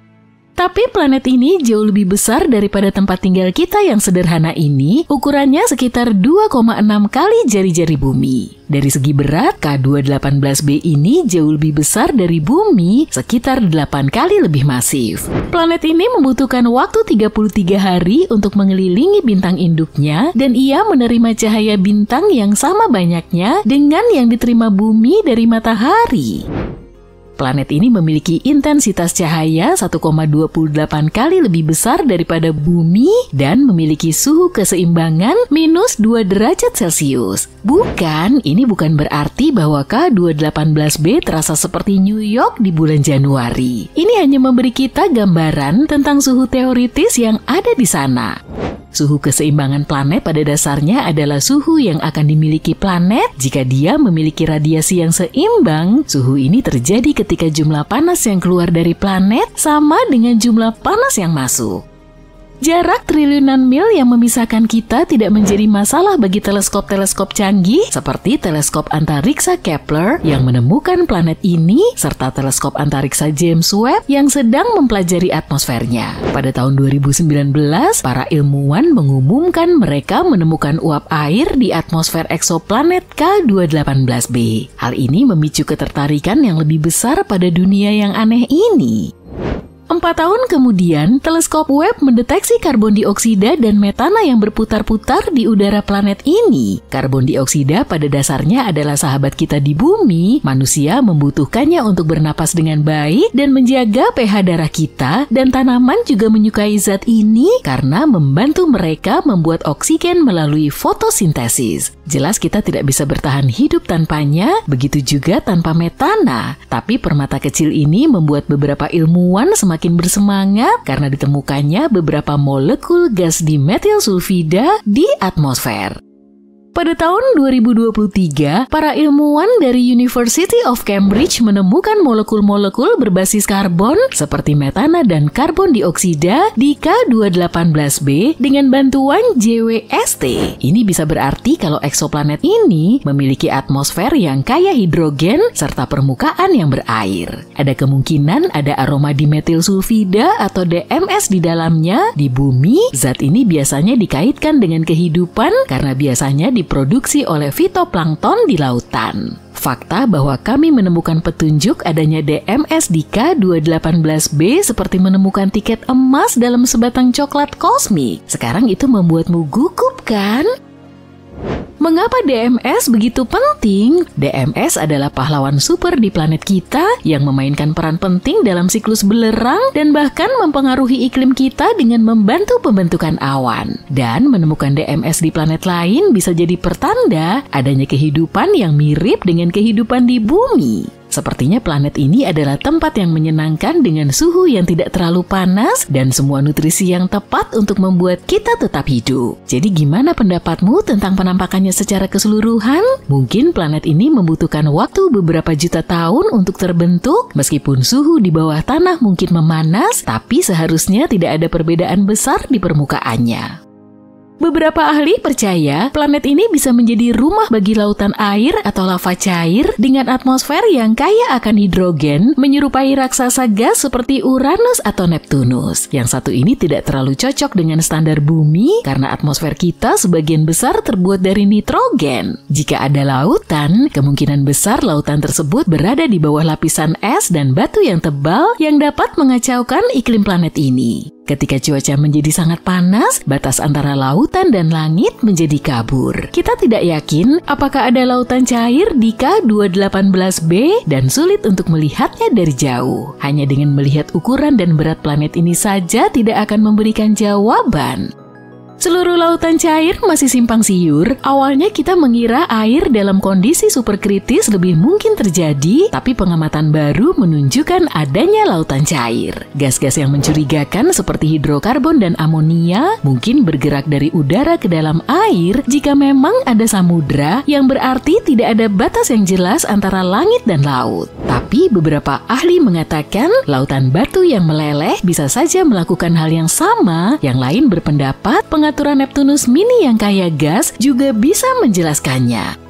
Tapi planet ini jauh lebih besar daripada tempat tinggal kita yang sederhana ini. Ukurannya sekitar 2,6 kali jari-jari bumi. Dari segi berat, K218b ini jauh lebih besar dari bumi, sekitar 8 kali lebih masif. Planet ini membutuhkan waktu 33 hari untuk mengelilingi bintang induknya, dan ia menerima cahaya bintang yang sama banyaknya dengan yang diterima bumi dari matahari. Planet ini memiliki intensitas cahaya 1,28 kali lebih besar daripada bumi dan memiliki suhu keseimbangan minus 2 derajat Celcius. Bukan, ini bukan berarti bahwa K218b terasa seperti New York di bulan Januari. Ini hanya memberi kita gambaran tentang suhu teoritis yang ada di sana. Suhu keseimbangan planet pada dasarnya adalah suhu yang akan dimiliki planet jika dia memiliki radiasi yang seimbang. Suhu ini terjadi ketika jumlah panas yang keluar dari planet sama dengan jumlah panas yang masuk. Jarak triliunan mil yang memisahkan kita tidak menjadi masalah bagi teleskop-teleskop canggih seperti teleskop antariksa Kepler yang menemukan planet ini serta teleskop antariksa James Webb yang sedang mempelajari atmosfernya. Pada tahun 2019, para ilmuwan mengumumkan mereka menemukan uap air di atmosfer eksoplanet K218b. Hal ini memicu ketertarikan yang lebih besar pada dunia yang aneh ini. 4 tahun kemudian, teleskop Webb mendeteksi karbon dioksida dan metana yang berputar-putar di udara planet ini. Karbon dioksida pada dasarnya adalah sahabat kita di bumi. Manusia membutuhkannya untuk bernapas dengan baik dan menjaga pH darah kita, dan tanaman juga menyukai zat ini karena membantu mereka membuat oksigen melalui fotosintesis. Jelas kita tidak bisa bertahan hidup tanpanya, begitu juga tanpa metana. Tapi permata kecil ini membuat beberapa ilmuwan semakin bersemangat karena ditemukannya beberapa molekul gas dimetil sulfida di atmosfer. Pada tahun 2023, para ilmuwan dari University of Cambridge menemukan molekul-molekul berbasis karbon seperti metana dan karbon dioksida di K218b dengan bantuan JWST. Ini bisa berarti kalau eksoplanet ini memiliki atmosfer yang kaya hidrogen serta permukaan yang berair. Ada kemungkinan ada aroma dimetil sulfida atau DMS di dalamnya. Di bumi, zat ini biasanya dikaitkan dengan kehidupan karena biasanya diproduksi oleh fitoplankton di lautan. Fakta bahwa kami menemukan petunjuk adanya DMS di K218b seperti menemukan tiket emas dalam sebatang coklat kosmik. Sekarang itu membuatmu gugup, kan? Mengapa DMS begitu penting? DMS adalah pahlawan super di planet kita yang memainkan peran penting dalam siklus belerang dan bahkan mempengaruhi iklim kita dengan membantu pembentukan awan. Dan menemukan DMS di planet lain bisa jadi pertanda adanya kehidupan yang mirip dengan kehidupan di bumi. Sepertinya planet ini adalah tempat yang menyenangkan dengan suhu yang tidak terlalu panas dan semua nutrisi yang tepat untuk membuat kita tetap hidup. Jadi gimana pendapatmu tentang penampakannya secara keseluruhan? Mungkin planet ini membutuhkan waktu beberapa juta tahun untuk terbentuk, meskipun suhu di bawah tanah mungkin memanas, tapi seharusnya tidak ada perbedaan besar di permukaannya. Beberapa ahli percaya planet ini bisa menjadi rumah bagi lautan air atau lava cair dengan atmosfer yang kaya akan hidrogen menyerupai raksasa gas seperti Uranus atau Neptunus. Yang satu ini tidak terlalu cocok dengan standar bumi karena atmosfer kita sebagian besar terbuat dari nitrogen. Jika ada lautan, kemungkinan besar lautan tersebut berada di bawah lapisan es dan batu yang tebal yang dapat mengacaukan iklim planet ini. Ketika cuaca menjadi sangat panas, batas antara lautan dan langit menjadi kabur. Kita tidak yakin apakah ada lautan cair di K218b dan sulit untuk melihatnya dari jauh. Hanya dengan melihat ukuran dan berat planet ini saja tidak akan memberikan jawaban. Seluruh lautan cair masih simpang siur. Awalnya kita mengira air dalam kondisi super kritis lebih mungkin terjadi, tapi pengamatan baru menunjukkan adanya lautan cair. Gas-gas yang mencurigakan seperti hidrokarbon dan amonia mungkin bergerak dari udara ke dalam air jika memang ada samudra, yang berarti tidak ada batas yang jelas antara langit dan laut. Tapi beberapa ahli mengatakan lautan batu yang meleleh bisa saja melakukan hal yang sama. Yang lain berpendapat pengaturan Neptunus mini yang kaya gas juga bisa menjelaskannya.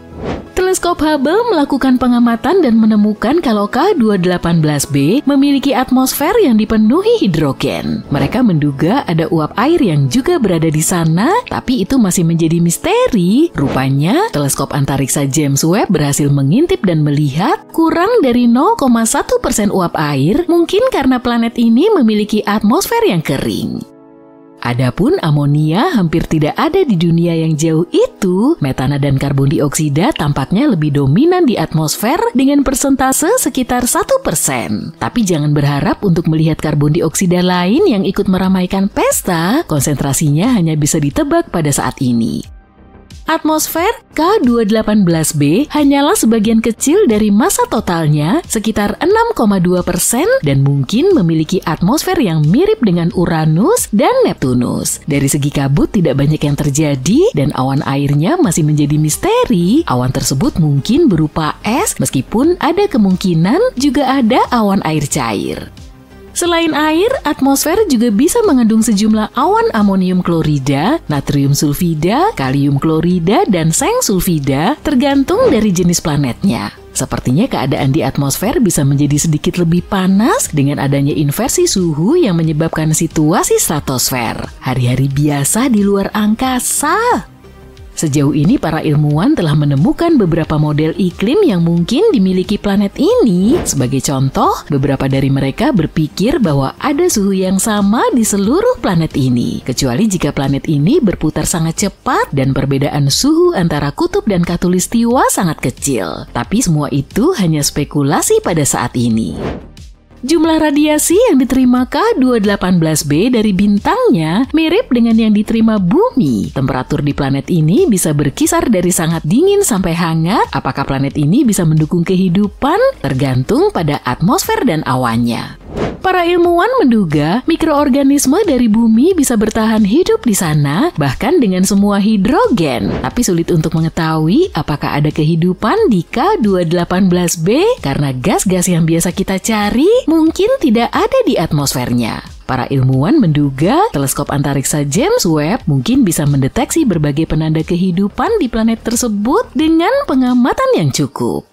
Teleskop Hubble melakukan pengamatan dan menemukan kalau K218b memiliki atmosfer yang dipenuhi hidrogen. Mereka menduga ada uap air yang juga berada di sana, tapi itu masih menjadi misteri. Rupanya, teleskop antariksa James Webb berhasil mengintip dan melihat kurang dari 0,1% uap air, mungkin karena planet ini memiliki atmosfer yang kering. Adapun amonia hampir tidak ada di dunia yang jauh itu. Metana dan karbon dioksida tampaknya lebih dominan di atmosfer dengan persentase sekitar 1%. Tapi jangan berharap untuk melihat karbon dioksida lain yang ikut meramaikan pesta. Konsentrasinya hanya bisa ditebak pada saat ini. Atmosfer K218b hanyalah sebagian kecil dari massa totalnya, sekitar 6,2%, dan mungkin memiliki atmosfer yang mirip dengan Uranus dan Neptunus. Dari segi kabut tidak banyak yang terjadi dan awan airnya masih menjadi misteri. Awan tersebut mungkin berupa es, meskipun ada kemungkinan juga ada awan air cair. Selain air, atmosfer juga bisa mengandung sejumlah awan amonium klorida, natrium sulfida, kalium klorida, dan seng sulfida, tergantung dari jenis planetnya. Sepertinya keadaan di atmosfer bisa menjadi sedikit lebih panas dengan adanya inversi suhu yang menyebabkan situasi stratosfer. Hari-hari biasa di luar angkasa. Sejauh ini para ilmuwan telah menemukan beberapa model iklim yang mungkin dimiliki planet ini. Sebagai contoh, beberapa dari mereka berpikir bahwa ada suhu yang sama di seluruh planet ini, kecuali jika planet ini berputar sangat cepat dan perbedaan suhu antara kutub dan khatulistiwa sangat kecil. Tapi semua itu hanya spekulasi pada saat ini. Jumlah radiasi yang diterima K218b dari bintangnya mirip dengan yang diterima bumi. Temperatur di planet ini bisa berkisar dari sangat dingin sampai hangat. Apakah planet ini bisa mendukung kehidupan? Tergantung pada atmosfer dan awannya. Para ilmuwan menduga mikroorganisme dari bumi bisa bertahan hidup di sana, bahkan dengan semua hidrogen. Tapi sulit untuk mengetahui apakah ada kehidupan di K218b karena gas-gas yang biasa kita cari mungkin tidak ada di atmosfernya. Para ilmuwan menduga teleskop antariksa James Webb mungkin bisa mendeteksi berbagai penanda kehidupan di planet tersebut dengan pengamatan yang cukup.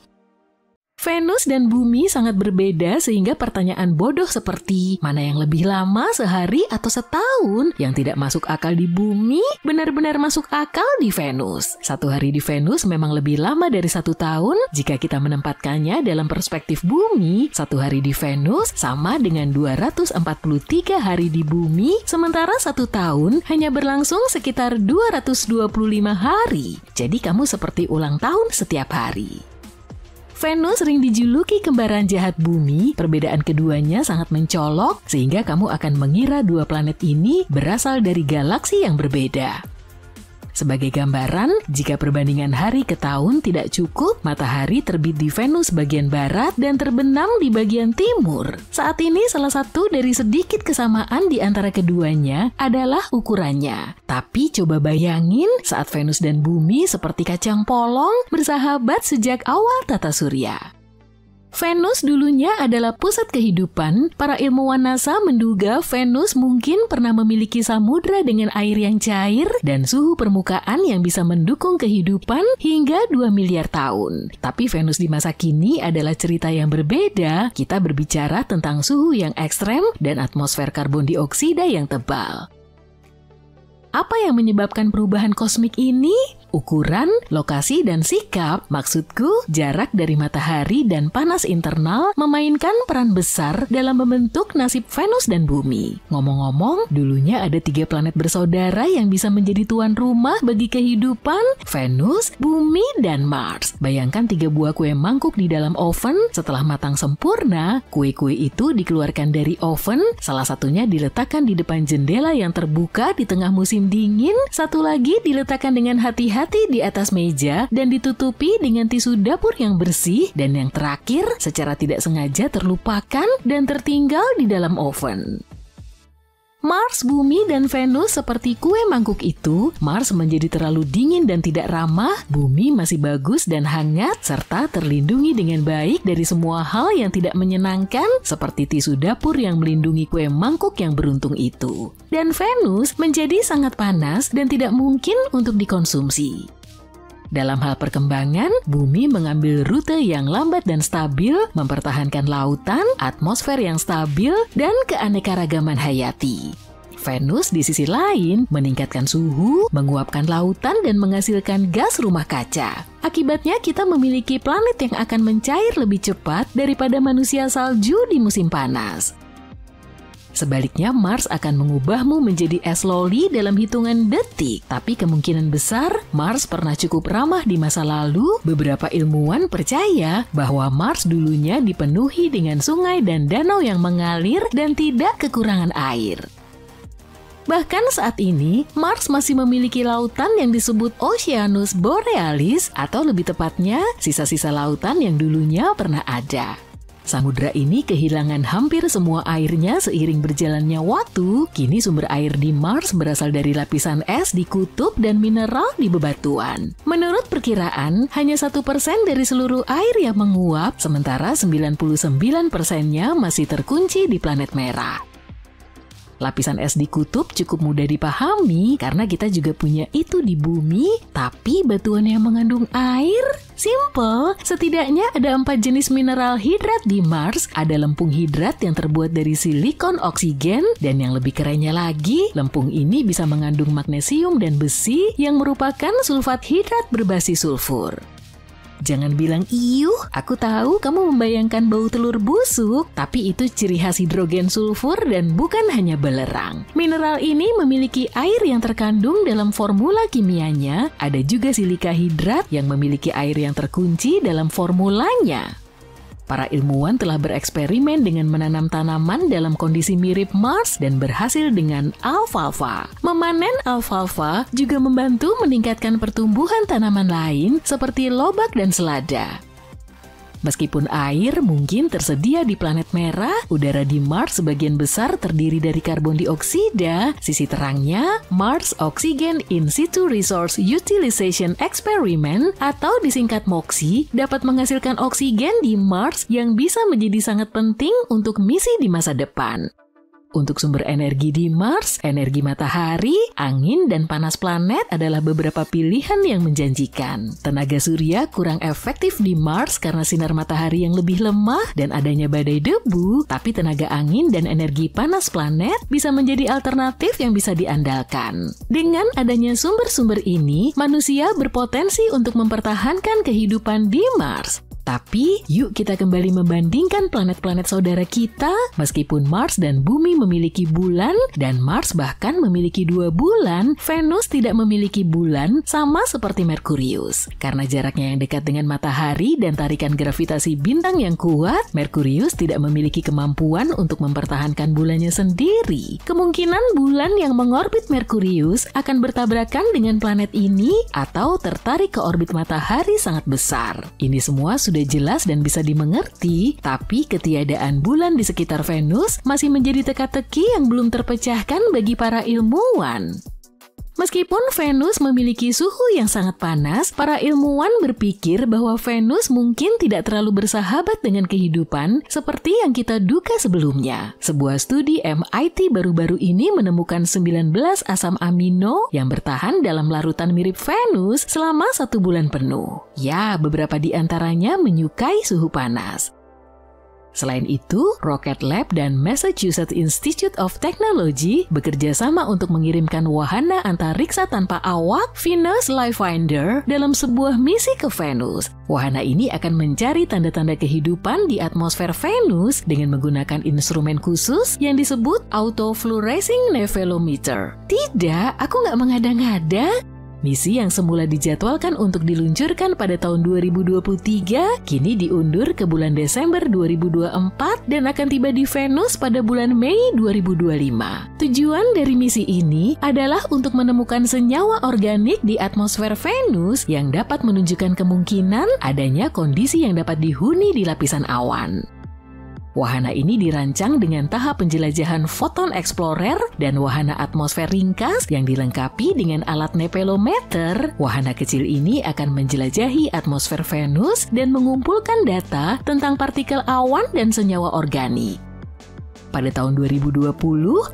Venus dan bumi sangat berbeda sehingga pertanyaan bodoh seperti mana yang lebih lama, sehari atau setahun, yang tidak masuk akal di bumi benar-benar masuk akal di Venus. 1 hari di Venus memang lebih lama dari 1 tahun. Jika kita menempatkannya dalam perspektif bumi, 1 hari di Venus sama dengan 243 hari di bumi, sementara 1 tahun hanya berlangsung sekitar 225 hari. Jadi kamu seperti ulang tahun setiap hari. Venus sering dijuluki kembaran jahat bumi. Perbedaan keduanya sangat mencolok sehingga kamu akan mengira dua planet ini berasal dari galaksi yang berbeda. Sebagai gambaran, jika perbandingan hari ke tahun tidak cukup, matahari terbit di Venus bagian barat dan terbenam di bagian timur. Saat ini salah satu dari sedikit kesamaan di antara keduanya adalah ukurannya. Tapi coba bayangin saat Venus dan bumi seperti kacang polong bersahabat sejak awal tata surya. Venus dulunya adalah pusat kehidupan. Para ilmuwan NASA menduga Venus mungkin pernah memiliki samudra dengan air yang cair dan suhu permukaan yang bisa mendukung kehidupan hingga 2 miliar tahun. Tapi Venus di masa kini adalah cerita yang berbeda. Kita berbicara tentang suhu yang ekstrem dan atmosfer karbon dioksida yang tebal. Apa yang menyebabkan perubahan kosmik ini? Ukuran, lokasi, dan sikap. Maksudku, jarak dari matahari dan panas internal memainkan peran besar dalam membentuk nasib Venus dan bumi. Ngomong-ngomong, dulunya ada 3 planet bersaudara yang bisa menjadi tuan rumah bagi kehidupan: Venus, bumi, dan Mars. Bayangkan 3 buah kue mangkuk di dalam oven. Setelah matang sempurna, kue-kue itu dikeluarkan dari oven. Salah satunya diletakkan di depan jendela yang terbuka di tengah musim dingin. Satu lagi diletakkan dengan hati-hati di atas meja dan ditutupi dengan tisu dapur yang bersih, dan yang terakhir secara tidak sengaja terlupakan dan tertinggal di dalam oven. Mars, bumi, dan Venus seperti kue mangkuk itu. Mars menjadi terlalu dingin dan tidak ramah, bumi masih bagus dan hangat serta terlindungi dengan baik dari semua hal yang tidak menyenangkan seperti tisu dapur yang melindungi kue mangkuk yang beruntung itu. Dan Venus menjadi sangat panas dan tidak mungkin untuk dikonsumsi. Dalam hal perkembangan, bumi mengambil rute yang lambat dan stabil, mempertahankan lautan, atmosfer yang stabil, dan keanekaragaman hayati. Venus di sisi lain meningkatkan suhu, menguapkan lautan, dan menghasilkan gas rumah kaca. Akibatnya kita memiliki planet yang akan mencair lebih cepat daripada manusia salju di musim panas. Sebaliknya, Mars akan mengubahmu menjadi es loli dalam hitungan detik. Tapi kemungkinan besar, Mars pernah cukup ramah di masa lalu. Beberapa ilmuwan percaya bahwa Mars dulunya dipenuhi dengan sungai dan danau yang mengalir dan tidak kekurangan air. Bahkan saat ini, Mars masih memiliki lautan yang disebut Oceanus Borealis, atau lebih tepatnya, sisa-sisa lautan yang dulunya pernah ada. Samudra ini kehilangan hampir semua airnya seiring berjalannya waktu. Kini sumber air di Mars berasal dari lapisan es di kutub dan mineral di bebatuan. Menurut perkiraan, hanya 1% dari seluruh air yang menguap, sementara 99%-nya masih terkunci di planet merah. Lapisan es di kutub cukup mudah dipahami karena kita juga punya itu di bumi, tapi batuan yang mengandung air? Simple, setidaknya ada 4 jenis mineral hidrat di Mars. Ada lempung hidrat yang terbuat dari silikon oksigen, dan yang lebih kerennya lagi, lempung ini bisa mengandung magnesium dan besi yang merupakan sulfat hidrat berbasis sulfur. Jangan bilang iyuh, aku tahu kamu membayangkan bau telur busuk, tapi itu ciri khas hidrogen sulfur dan bukan hanya belerang. Mineral ini memiliki air yang terkandung dalam formula kimianya. Ada juga silika hidrat yang memiliki air yang terkunci dalam formulanya. Para ilmuwan telah bereksperimen dengan menanam tanaman dalam kondisi mirip Mars dan berhasil dengan alfalfa. Memanen alfalfa juga membantu meningkatkan pertumbuhan tanaman lain seperti lobak dan selada. Meskipun air mungkin tersedia di planet merah, udara di Mars sebagian besar terdiri dari karbon dioksida. Sisi terangnya, Mars Oxygen In Situ Resource Utilization Experiment atau disingkat MOXIE dapat menghasilkan oksigen di Mars yang bisa menjadi sangat penting untuk misi di masa depan. Untuk sumber energi di Mars, energi matahari, angin, dan panas planet adalah beberapa pilihan yang menjanjikan. Tenaga surya kurang efektif di Mars karena sinar matahari yang lebih lemah dan adanya badai debu, tapi tenaga angin dan energi panas planet bisa menjadi alternatif yang bisa diandalkan. Dengan adanya sumber-sumber ini, manusia berpotensi untuk mempertahankan kehidupan di Mars. Tapi, yuk kita kembali membandingkan planet-planet saudara kita. Meskipun Mars dan Bumi memiliki bulan, dan Mars bahkan memiliki 2 bulan, Venus tidak memiliki bulan sama seperti Merkurius. Karena jaraknya yang dekat dengan matahari dan tarikan gravitasi bintang yang kuat, Merkurius tidak memiliki kemampuan untuk mempertahankan bulannya sendiri. Kemungkinan bulan yang mengorbit Merkurius akan bertabrakan dengan planet ini atau tertarik ke orbit matahari sangat besar. Ini semua sudah jelas dan bisa dimengerti, tapi ketiadaan bulan di sekitar Venus masih menjadi teka-teki yang belum terpecahkan bagi para ilmuwan. Meskipun Venus memiliki suhu yang sangat panas, para ilmuwan berpikir bahwa Venus mungkin tidak terlalu bersahabat dengan kehidupan seperti yang kita duga sebelumnya. Sebuah studi MIT baru-baru ini menemukan 19 asam amino yang bertahan dalam larutan mirip Venus selama 1 bulan penuh. Ya, beberapa di antaranya menyukai suhu panas. Selain itu, Rocket Lab dan Massachusetts Institute of Technology bekerja sama untuk mengirimkan wahana antariksa tanpa awak Venus Livefinder dalam sebuah misi ke Venus. Wahana ini akan mencari tanda-tanda kehidupan di atmosfer Venus dengan menggunakan instrumen khusus yang disebut Autofluorescing Nevelometer. Tidak, aku nggak mengada-ngada. Misi yang semula dijadwalkan untuk diluncurkan pada tahun 2023 kini diundur ke bulan Desember 2024 dan akan tiba di Venus pada bulan Mei 2025. Tujuan dari misi ini adalah untuk menemukan senyawa organik di atmosfer Venus yang dapat menunjukkan kemungkinan adanya kondisi yang dapat dihuni di lapisan awan. Wahana ini dirancang dengan tahap penjelajahan Photon Explorer dan wahana atmosfer ringkas yang dilengkapi dengan alat nevelometer. Wahana kecil ini akan menjelajahi atmosfer Venus dan mengumpulkan data tentang partikel awan dan senyawa organik. Pada tahun 2020,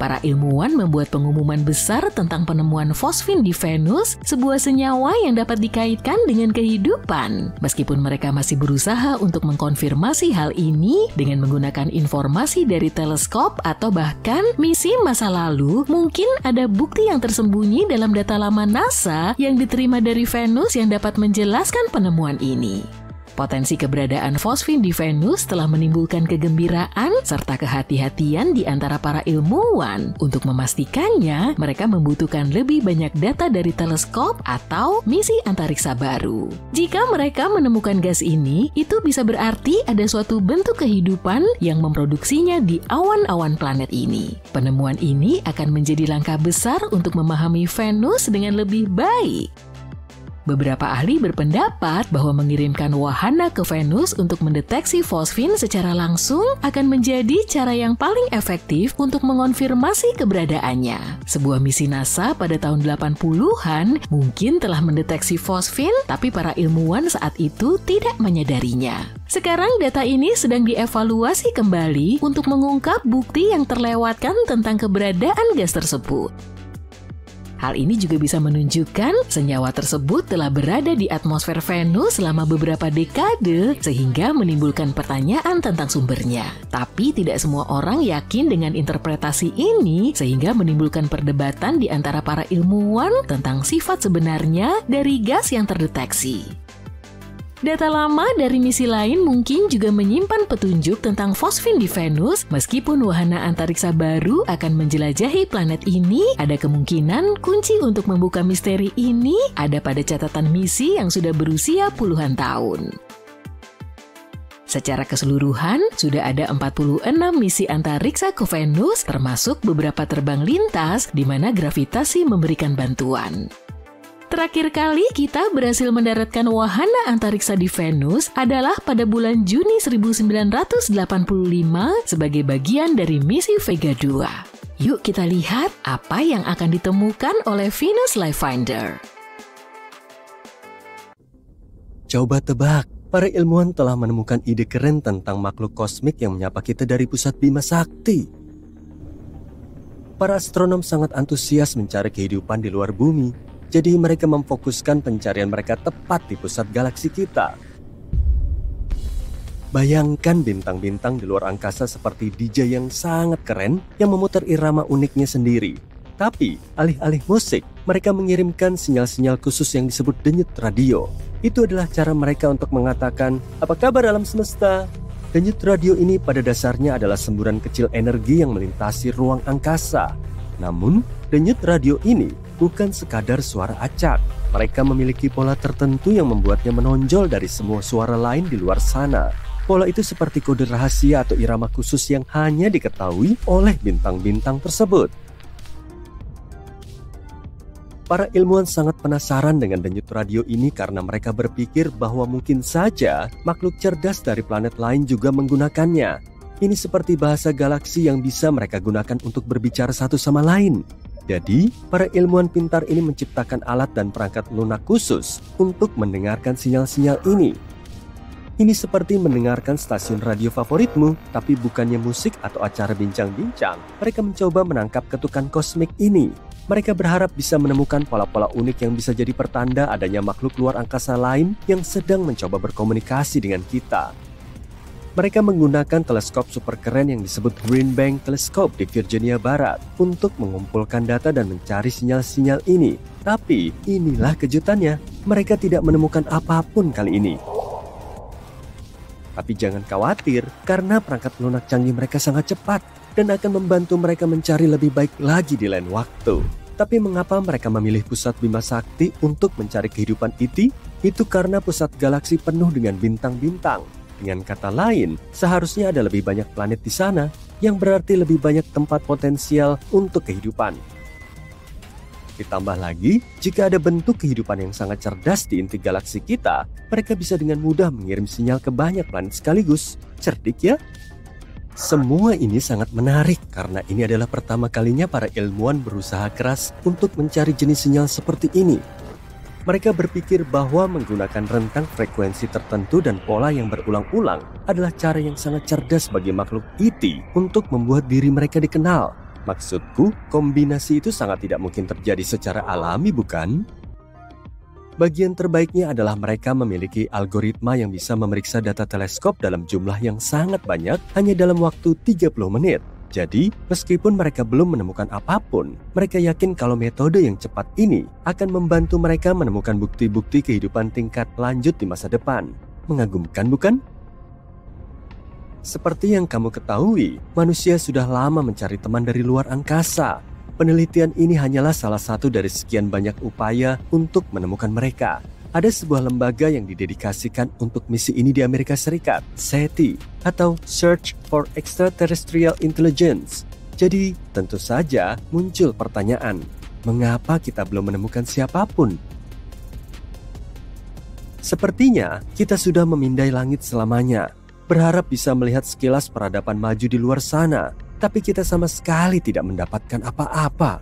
para ilmuwan membuat pengumuman besar tentang penemuan fosfin di Venus, sebuah senyawa yang dapat dikaitkan dengan kehidupan. Meskipun mereka masih berusaha untuk mengkonfirmasi hal ini dengan menggunakan informasi dari teleskop atau bahkan misi masa lalu, mungkin ada bukti yang tersembunyi dalam data lama NASA yang diterima dari Venus yang dapat menjelaskan penemuan ini. Potensi keberadaan fosfin di Venus telah menimbulkan kegembiraan serta kehati-hatian di antara para ilmuwan. Untuk memastikannya, mereka membutuhkan lebih banyak data dari teleskop atau misi antariksa baru. Jika mereka menemukan gas ini, itu bisa berarti ada suatu bentuk kehidupan yang memproduksinya di awan-awan planet ini. Penemuan ini akan menjadi langkah besar untuk memahami Venus dengan lebih baik. Beberapa ahli berpendapat bahwa mengirimkan wahana ke Venus untuk mendeteksi fosfin secara langsung akan menjadi cara yang paling efektif untuk mengonfirmasi keberadaannya. Sebuah misi NASA pada tahun 80-an mungkin telah mendeteksi fosfin, tapi para ilmuwan saat itu tidak menyadarinya. Sekarang data ini sedang dievaluasi kembali untuk mengungkap bukti yang terlewatkan tentang keberadaan gas tersebut. Hal ini juga bisa menunjukkan senyawa tersebut telah berada di atmosfer Venus selama beberapa dekade sehingga menimbulkan pertanyaan tentang sumbernya. Tapi tidak semua orang yakin dengan interpretasi ini sehingga menimbulkan perdebatan di antara para ilmuwan tentang sifat sebenarnya dari gas yang terdeteksi. Data lama dari misi lain mungkin juga menyimpan petunjuk tentang fosfin di Venus. Meskipun wahana antariksa baru akan menjelajahi planet ini, ada kemungkinan kunci untuk membuka misteri ini ada pada catatan misi yang sudah berusia puluhan tahun. Secara keseluruhan, sudah ada 46 misi antariksa ke Venus, termasuk beberapa terbang lintas di mana gravitasi memberikan bantuan. Terakhir kali kita berhasil mendaratkan wahana antariksa di Venus adalah pada bulan Juni 1985 sebagai bagian dari misi Vega 2. Yuk kita lihat apa yang akan ditemukan oleh Venus Life Finder.
Coba tebak, para ilmuwan telah menemukan ide keren tentang makhluk kosmik yang menyapa kita dari pusat Bima Sakti. Para astronom sangat antusias mencari kehidupan di luar bumi. Jadi mereka memfokuskan pencarian mereka tepat di pusat galaksi kita. Bayangkan bintang-bintang di luar angkasa seperti DJ yang sangat keren yang memutar irama uniknya sendiri. Tapi, alih-alih musik, mereka mengirimkan sinyal-sinyal khusus yang disebut denyut radio. Itu adalah cara mereka untuk mengatakan, "Apa kabar alam semesta?" Denyut radio ini pada dasarnya adalah semburan kecil energi yang melintasi ruang angkasa. Namun, denyut radio ini bukan sekadar suara acak. Mereka memiliki pola tertentu yang membuatnya menonjol dari semua suara lain di luar sana. Pola itu seperti kode rahasia atau irama khusus yang hanya diketahui oleh bintang-bintang tersebut. Para ilmuwan sangat penasaran dengan denyut radio ini karena mereka berpikir bahwa mungkin saja makhluk cerdas dari planet lain juga menggunakannya. Ini seperti bahasa galaksi yang bisa mereka gunakan untuk berbicara satu sama lain. Jadi, para ilmuwan pintar ini menciptakan alat dan perangkat lunak khusus untuk mendengarkan sinyal-sinyal ini. Ini seperti mendengarkan stasiun radio favoritmu, tapi bukannya musik atau acara bincang-bincang. Mereka mencoba menangkap ketukan kosmik ini. Mereka berharap bisa menemukan pola-pola unik yang bisa jadi pertanda adanya makhluk luar angkasa lain yang sedang mencoba berkomunikasi dengan kita. Mereka menggunakan teleskop super keren yang disebut Green Bank Telescope di Virginia Barat untuk mengumpulkan data dan mencari sinyal-sinyal ini. Tapi inilah kejutannya, mereka tidak menemukan apapun kali ini. Tapi jangan khawatir, karena perangkat lunak canggih mereka sangat cepat dan akan membantu mereka mencari lebih baik lagi di lain waktu. Tapi mengapa mereka memilih pusat Bima Sakti untuk mencari kehidupan IT? Itu karena pusat galaksi penuh dengan bintang-bintang. Dengan kata lain, seharusnya ada lebih banyak planet di sana, yang berarti lebih banyak tempat potensial untuk kehidupan. Ditambah lagi, jika ada bentuk kehidupan yang sangat cerdas di inti galaksi kita, mereka bisa dengan mudah mengirim sinyal ke banyak planet sekaligus. Cerdik ya? Semua ini sangat menarik karena ini adalah pertama kalinya para ilmuwan berusaha keras untuk mencari jenis sinyal seperti ini. Mereka berpikir bahwa menggunakan rentang frekuensi tertentu dan pola yang berulang-ulang adalah cara yang sangat cerdas bagi makhluk IT untuk membuat diri mereka dikenal. Maksudku, kombinasi itu sangat tidak mungkin terjadi secara alami, bukan? Bagian terbaiknya adalah mereka memiliki algoritma yang bisa memeriksa data teleskop dalam jumlah yang sangat banyak hanya dalam waktu 30 menit. Jadi, meskipun mereka belum menemukan apapun, mereka yakin kalau metode yang cepat ini akan membantu mereka menemukan bukti-bukti kehidupan tingkat lanjut di masa depan. Mengagumkan, bukan? Seperti yang kamu ketahui, manusia sudah lama mencari teman dari luar angkasa. Penelitian ini hanyalah salah satu dari sekian banyak upaya untuk menemukan mereka. Ada sebuah lembaga yang didedikasikan untuk misi ini di Amerika Serikat, SETI, atau Search for Extraterrestrial Intelligence. Jadi, tentu saja muncul pertanyaan, mengapa kita belum menemukan siapapun? Sepertinya kita sudah memindai langit selamanya, berharap bisa melihat sekilas peradaban maju di luar sana, tapi kita sama sekali tidak mendapatkan apa-apa.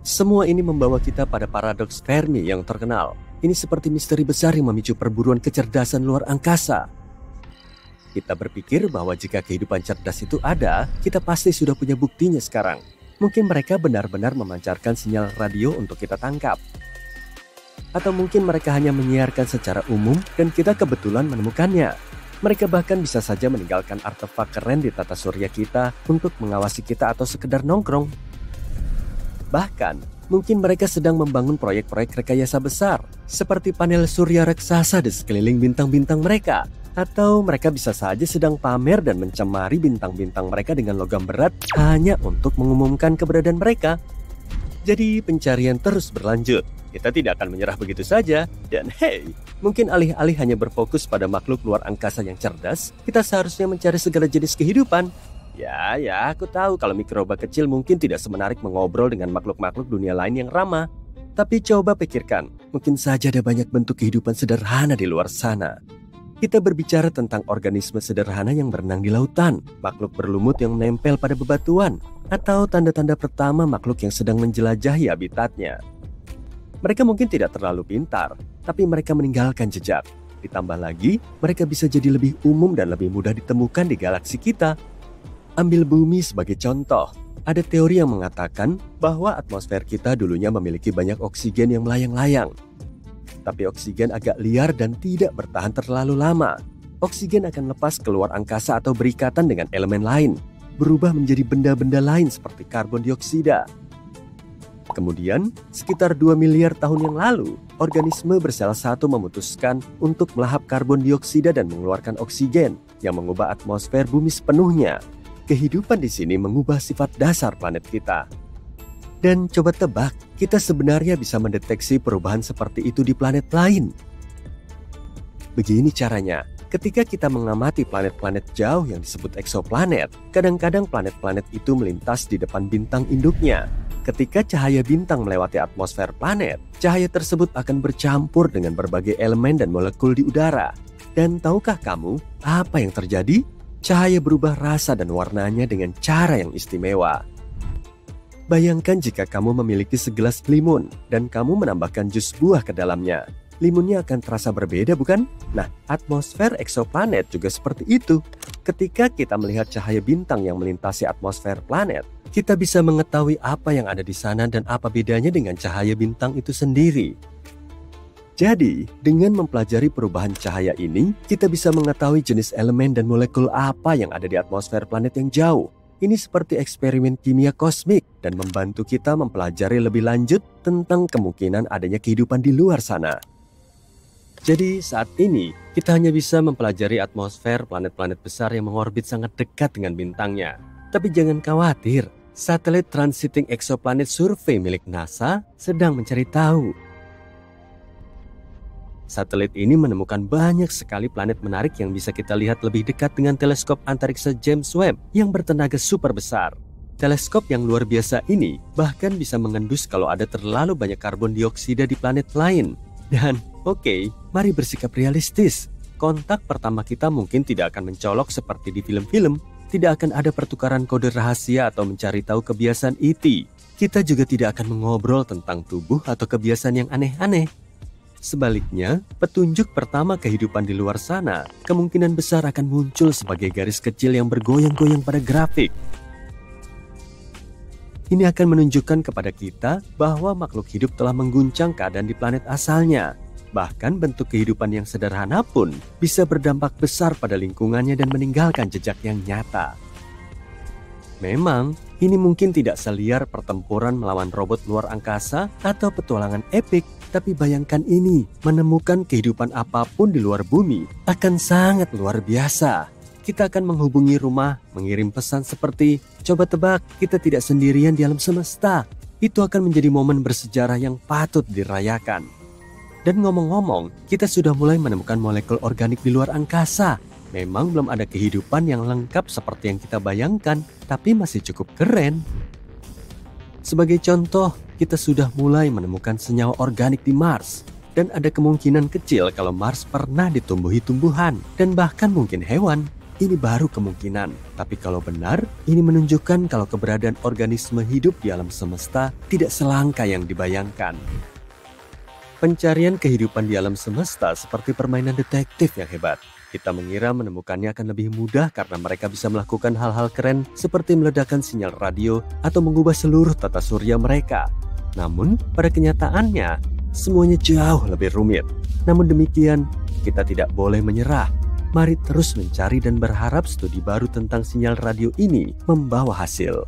Semua ini membawa kita pada paradoks Fermi yang terkenal. Ini seperti misteri besar yang memicu perburuan kecerdasan luar angkasa. Kita berpikir bahwa jika kehidupan cerdas itu ada, kita pasti sudah punya buktinya sekarang. Mungkin mereka benar-benar memancarkan sinyal radio untuk kita tangkap. Atau mungkin mereka hanya menyiarkan secara umum dan kita kebetulan menemukannya. Mereka bahkan bisa saja meninggalkan artefak keren di tata surya kita untuk mengawasi kita atau sekedar nongkrong. Bahkan, mungkin mereka sedang membangun proyek-proyek rekayasa besar, seperti panel surya raksasa di sekeliling bintang-bintang mereka. Atau mereka bisa saja sedang pamer dan mencemari bintang-bintang mereka dengan logam berat hanya untuk mengumumkan keberadaan mereka. Jadi pencarian terus berlanjut. Kita tidak akan menyerah begitu saja. Dan hey, mungkin alih-alih hanya berfokus pada makhluk luar angkasa yang cerdas, kita seharusnya mencari segala jenis kehidupan. Ya, aku tahu kalau mikroba kecil mungkin tidak semenarik mengobrol dengan makhluk-makhluk dunia lain yang ramah. Tapi coba pikirkan, mungkin saja ada banyak bentuk kehidupan sederhana di luar sana. Kita berbicara tentang organisme sederhana yang berenang di lautan, makhluk berlumut yang menempel pada bebatuan, atau tanda-tanda pertama makhluk yang sedang menjelajahi habitatnya. Mereka mungkin tidak terlalu pintar, tapi mereka meninggalkan jejak. Ditambah lagi, mereka bisa jadi lebih umum dan lebih mudah ditemukan di galaksi kita. Ambil bumi sebagai contoh. Ada teori yang mengatakan bahwa atmosfer kita dulunya memiliki banyak oksigen yang melayang-layang. Tapi oksigen agak liar dan tidak bertahan terlalu lama. Oksigen akan lepas keluar angkasa atau berikatan dengan elemen lain, berubah menjadi benda-benda lain seperti karbon dioksida. Kemudian, sekitar 2 miliar tahun yang lalu, organisme bersalah satu memutuskan untuk melahap karbon dioksida dan mengeluarkan oksigen yang mengubah atmosfer bumi sepenuhnya. Kehidupan di sini mengubah sifat dasar planet kita. Dan coba tebak, kita sebenarnya bisa mendeteksi perubahan seperti itu di planet lain. Begini caranya, ketika kita mengamati planet-planet jauh yang disebut eksoplanet, kadang-kadang planet-planet itu melintas di depan bintang induknya. Ketika cahaya bintang melewati atmosfer planet, cahaya tersebut akan bercampur dengan berbagai elemen dan molekul di udara. Dan tahukah kamu apa yang terjadi? Cahaya berubah rasa dan warnanya dengan cara yang istimewa. Bayangkan jika kamu memiliki segelas limun dan kamu menambahkan jus buah ke dalamnya. Limunnya akan terasa berbeda, bukan? Nah, atmosfer eksoplanet juga seperti itu. Ketika kita melihat cahaya bintang yang melintasi atmosfer planet, kita bisa mengetahui apa yang ada di sana dan apa bedanya dengan cahaya bintang itu sendiri. Jadi, dengan mempelajari perubahan cahaya ini, kita bisa mengetahui jenis elemen dan molekul apa yang ada di atmosfer planet yang jauh. Ini seperti eksperimen kimia kosmik dan membantu kita mempelajari lebih lanjut tentang kemungkinan adanya kehidupan di luar sana. Jadi saat ini kita hanya bisa mempelajari atmosfer planet-planet besar yang mengorbit sangat dekat dengan bintangnya. Tapi jangan khawatir, satelit Transiting Exoplanet Survey milik NASA sedang mencari tahu. Satelit ini menemukan banyak sekali planet menarik yang bisa kita lihat lebih dekat dengan teleskop antariksa James Webb yang bertenaga super besar. Teleskop yang luar biasa ini bahkan bisa mengendus kalau ada terlalu banyak karbon dioksida di planet lain. Dan oke, mari bersikap realistis. Kontak pertama kita mungkin tidak akan mencolok seperti di film-film. Tidak akan ada pertukaran kode rahasia atau mencari tahu kebiasaan ET. Kita juga tidak akan mengobrol tentang tubuh atau kebiasaan yang aneh-aneh. Sebaliknya, petunjuk pertama kehidupan di luar sana kemungkinan besar akan muncul sebagai garis kecil yang bergoyang-goyang pada grafik. Ini akan menunjukkan kepada kita bahwa makhluk hidup telah mengguncang keadaan di planet asalnya. Bahkan bentuk kehidupan yang sederhana pun bisa berdampak besar pada lingkungannya dan meninggalkan jejak yang nyata. Memang, ini mungkin tidak seliar pertempuran melawan robot luar angkasa atau petualangan epik. Tapi bayangkan ini, menemukan kehidupan apapun di luar bumi akan sangat luar biasa. Kita akan menghubungi rumah, mengirim pesan seperti, coba tebak, kita tidak sendirian di alam semesta. Itu akan menjadi momen bersejarah yang patut dirayakan. Dan ngomong-ngomong, kita sudah mulai menemukan molekul organik di luar angkasa. Memang belum ada kehidupan yang lengkap seperti yang kita bayangkan, tapi masih cukup keren. Sebagai contoh, kita sudah mulai menemukan senyawa organik di Mars. Dan ada kemungkinan kecil kalau Mars pernah ditumbuhi tumbuhan dan bahkan mungkin hewan. Ini baru kemungkinan. Tapi kalau benar, ini menunjukkan kalau keberadaan organisme hidup di alam semesta tidak selangka yang dibayangkan. Pencarian kehidupan di alam semesta seperti permainan detektif yang hebat. Kita mengira menemukannya akan lebih mudah karena mereka bisa melakukan hal-hal keren seperti meledakkan sinyal radio atau mengubah seluruh tata surya mereka. Namun, pada kenyataannya, semuanya jauh lebih rumit. Namun demikian, kita tidak boleh menyerah. Mari terus mencari dan berharap studi baru tentang sinyal radio ini membawa hasil.